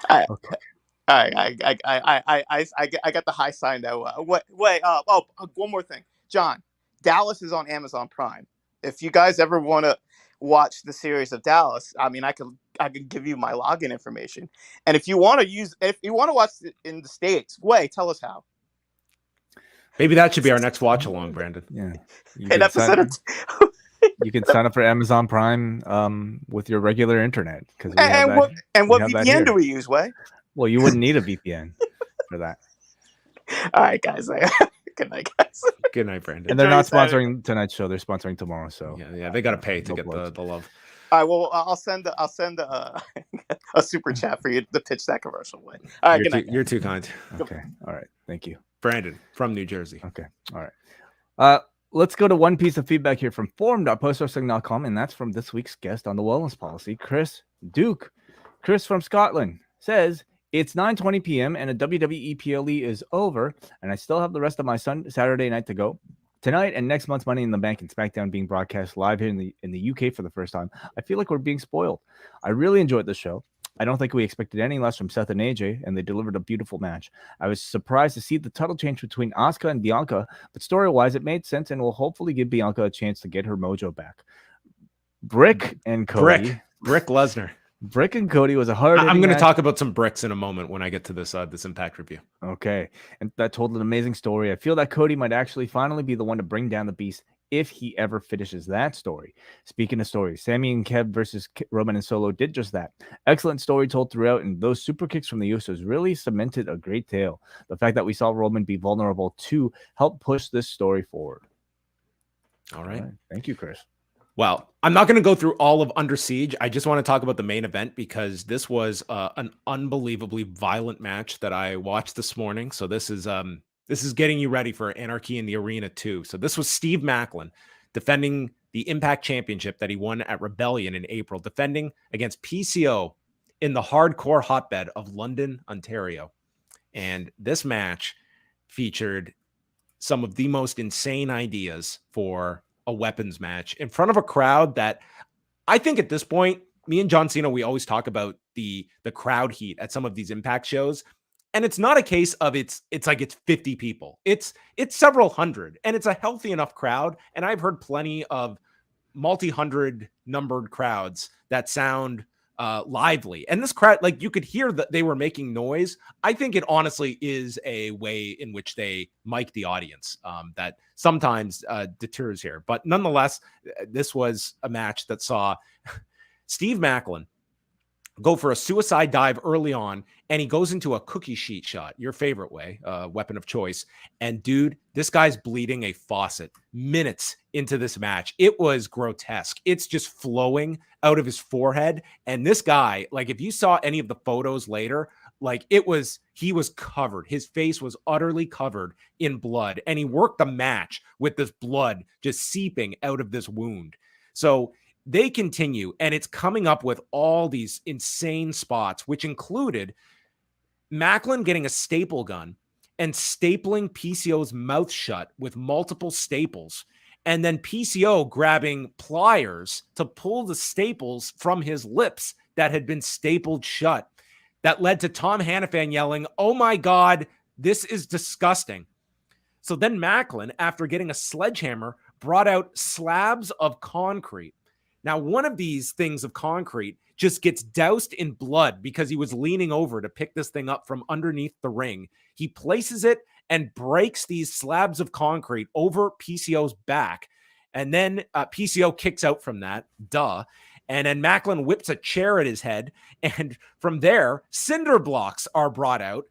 I got the high sign though. One more thing, John. Dallas is on Amazon Prime. If you guys ever want to watch the series of Dallas, I mean, I can give you my login information. And if you want to watch it in the States, tell us how. Maybe that should be our next watch along, Brandon. Yeah. You can sign up for Amazon Prime with your regular internet because what VPN do we use, Way? Well, you wouldn't need a VPN for that. All right, guys. Good night, guys. Good night, Brandon. And they're not sponsoring tonight's show; they're sponsoring tomorrow. So yeah, they got to pay to get the love. All right, well, I'll send a super chat for you to pitch that commercial. Way. All right, good night. You're too kind. Okay, all right, thank you, Brandon from New Jersey. Okay, all right. Let's go to one piece of feedback here from forum.postwrestling.com, and that's from this week's guest on the wellness policy, Chris Duke. Chris from Scotland says, it's 9:20 p.m. and a WWE PLE is over, and I still have the rest of my Saturday night to go. Tonight and next month's Money in the Bank and SmackDown being broadcast live here in the UK for the first time. I feel like we're being spoiled. I really enjoyed the show. I don't think we expected any less from Seth and AJ, and they delivered a beautiful match. I was surprised to see the title change between Asuka and Bianca, but story-wise, it made sense and will hopefully give Bianca a chance to get her mojo back. Brick and Cody. Brick Lesnar. Brick and Cody was a hard. I'm going to talk about some bricks in a moment when I get to this Impact review. Okay, and that told an amazing story. I feel that Cody might actually finally be the one to bring down the beast if he ever finishes that story. Speaking of stories, Sami and Kev versus Roman and Solo did just that. Excellent story told throughout, and those super kicks from the Usos really cemented a great tale. The fact that we saw Roman be vulnerable too helped push this story forward. All right. Thank you, Chris. Well, I'm not going to go through all of Under Siege. I just want to talk about the main event because this was an unbelievably violent match that I watched this morning. So this is getting you ready for Anarchy in the Arena 2. So this was Steve Maclin defending the Impact Championship that he won at Rebellion in April, defending against PCO in the hardcore hotbed of London, Ontario. And this match featured some of the most insane ideas for a weapons match in front of a crowd that I think at this point, me and John Cena, we always talk about the crowd heat at some of these Impact shows. And it's not a case of it's 50 people. It's several hundred, and it's a healthy enough crowd. And I've heard plenty of multi-hundred numbered crowds that sound lively. And this crowd, like, you could hear that they were making noise. I think it honestly is a way in which they mic the audience that sometimes deters here. But nonetheless, this was a match that saw Steve Maclin go for a suicide dive early on, and he goes into a cookie sheet shot, your favorite way, weapon of choice. And dude, this guy's bleeding a faucet minutes into this match. It was grotesque. It's just flowing out of his forehead. And this guy, like, if you saw any of the photos later, like, he was covered. His face was utterly covered in blood. And he worked the match with this blood just seeping out of this wound. So they continue, and it's coming up with all these insane spots, which included Maclin getting a staple gun and stapling PCO's mouth shut with multiple staples, and then PCO grabbing pliers to pull the staples from his lips that had been stapled shut. That led to Tom Hannafan yelling, "Oh my God, this is disgusting." So then Maclin, after getting a sledgehammer, brought out slabs of concrete. Now, one of these things of concrete just gets doused in blood because he was leaning over to pick this thing up from underneath the ring. He places it and breaks these slabs of concrete over PCO's back. And then PCO kicks out from that. Duh. And then Maclin whips a chair at his head. And from there, cinder blocks are brought out,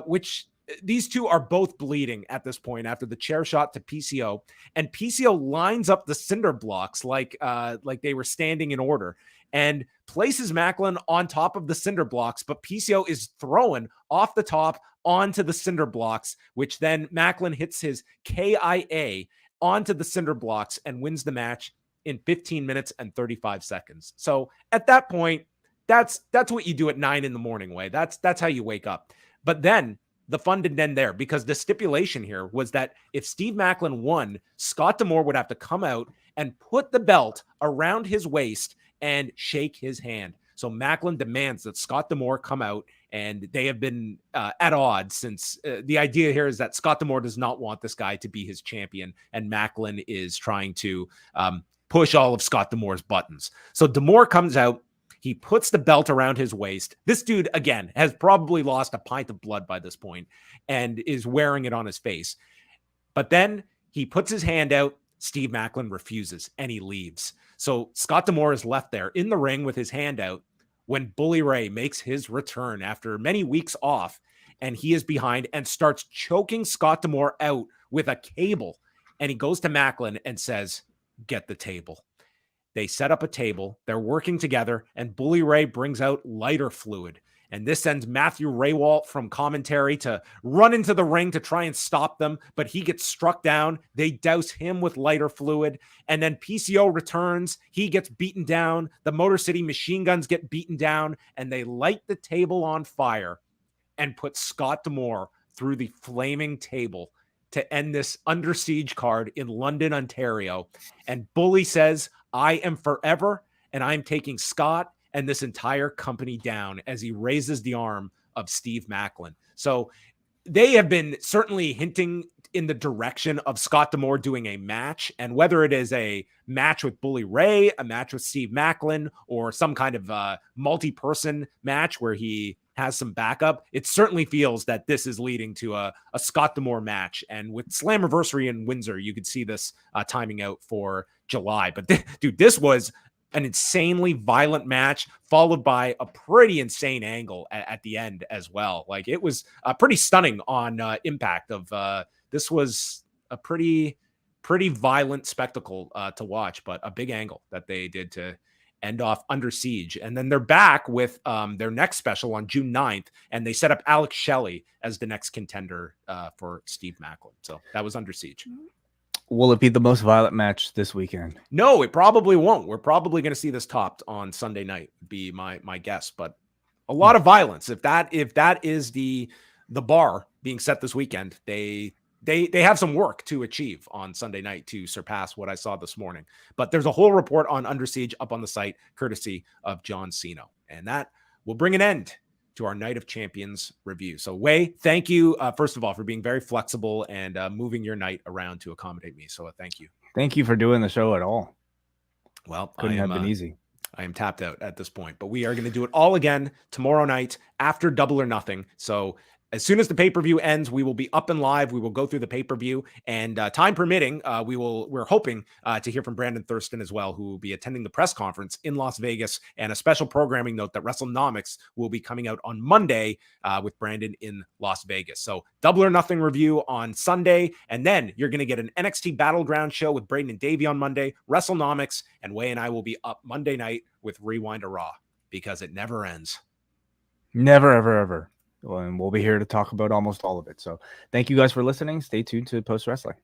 which these two are both bleeding at this point after the chair shot to PCO. And PCO lines up the cinder blocks like they were standing in order and places Maclin on top of the cinder blocks. But PCO is thrown off the top onto the cinder blocks, which then Maclin hits his KIA onto the cinder blocks and wins the match in 15 minutes and 35 seconds. So at that point, that's what you do at 9 a.m. way. That's how you wake up. But then the fun didn't end there, because the stipulation here was that if Steve Maclin won, Scott D'Amore would have to come out and put the belt around his waist and shake his hand. So Maclin demands that Scott D'Amore come out, and they have been at odds since the idea here is that Scott D'Amore does not want this guy to be his champion, and Maclin is trying to push all of Scott D'Amore's buttons. So D'Amore comes out. He puts the belt around his waist. This dude, again, has probably lost a pint of blood by this point and is wearing it on his face. But then he puts his hand out. Steve Maclin refuses, and he leaves. So Scott D'Amore is left there in the ring with his hand out when Bully Ray makes his return after many weeks off, and he is behind and starts choking Scott D'Amore out with a cable. And he goes to Maclin and says, "Get the table." They set up a table. They're working together, and Bully Ray brings out lighter fluid. And this sends Matthew Raywalt from commentary to run into the ring to try and stop them, but he gets struck down. They douse him with lighter fluid, and then PCO returns. He gets beaten down. The Motor City Machine Guns get beaten down, and they light the table on fire and put Scott D'Amore through the flaming table to end this Under Siege card in London, Ontario. And Bully says, "I am forever, and I'm taking Scott and this entire company down," as he raises the arm of Steve Maclin. So they have been certainly hinting in the direction of Scott D'Amore doing a match, and whether it is a match with Bully Ray, a match with Steve Maclin, or some kind of multi-person match where he has some backup, it certainly feels that this is leading to a Scott D'Amore match. And with Slammiversary in Windsor, you could see this timing out for July. But dude, this was an insanely violent match, followed by a pretty insane angle at the end as well. Like, it was pretty stunning on Impact. This was a pretty pretty violent spectacle to watch, but a big angle that they did to end off Under Siege. And then they're back with their next special on June 9th, and they set up Alex Shelley as the next contender for Steve Maclin. So that was Under Siege. Will it be the most violent match this weekend? No, it probably won't. We're probably going to see this topped on Sunday night, would be my guess. But a lot of violence. If that is the bar being set this weekend, they have some work to achieve on Sunday night to surpass what I saw this morning. But there's a whole report on Under Siege up on the site, courtesy of John Cena. And that will bring an end to our Night of Champions review. So, Wei, thank you, first of all, for being very flexible and moving your night around to accommodate me. So thank you. Thank you for doing the show at all. Well, Couldn't have been easy. I am tapped out at this point, but we are going to do it all again tomorrow night after Double or Nothing. So as soon as the pay-per-view ends, we will be up and live. We will go through the pay-per-view, and time permitting, we're hoping to hear from Brandon Thurston as well, who will be attending the press conference in Las Vegas. And a special programming note that WrestleNomics will be coming out on Monday with Brandon in Las Vegas. So Double or Nothing review on Sunday, and then you're going to get an NXT Battleground show with Braden and Davey on Monday, WrestleNomics, and Wei and I will be up Monday night with Rewind to Raw, because it never ends. Never, ever, ever. And we'll be here to talk about almost all of it. So thank you guys for listening. Stay tuned to Post Wrestling.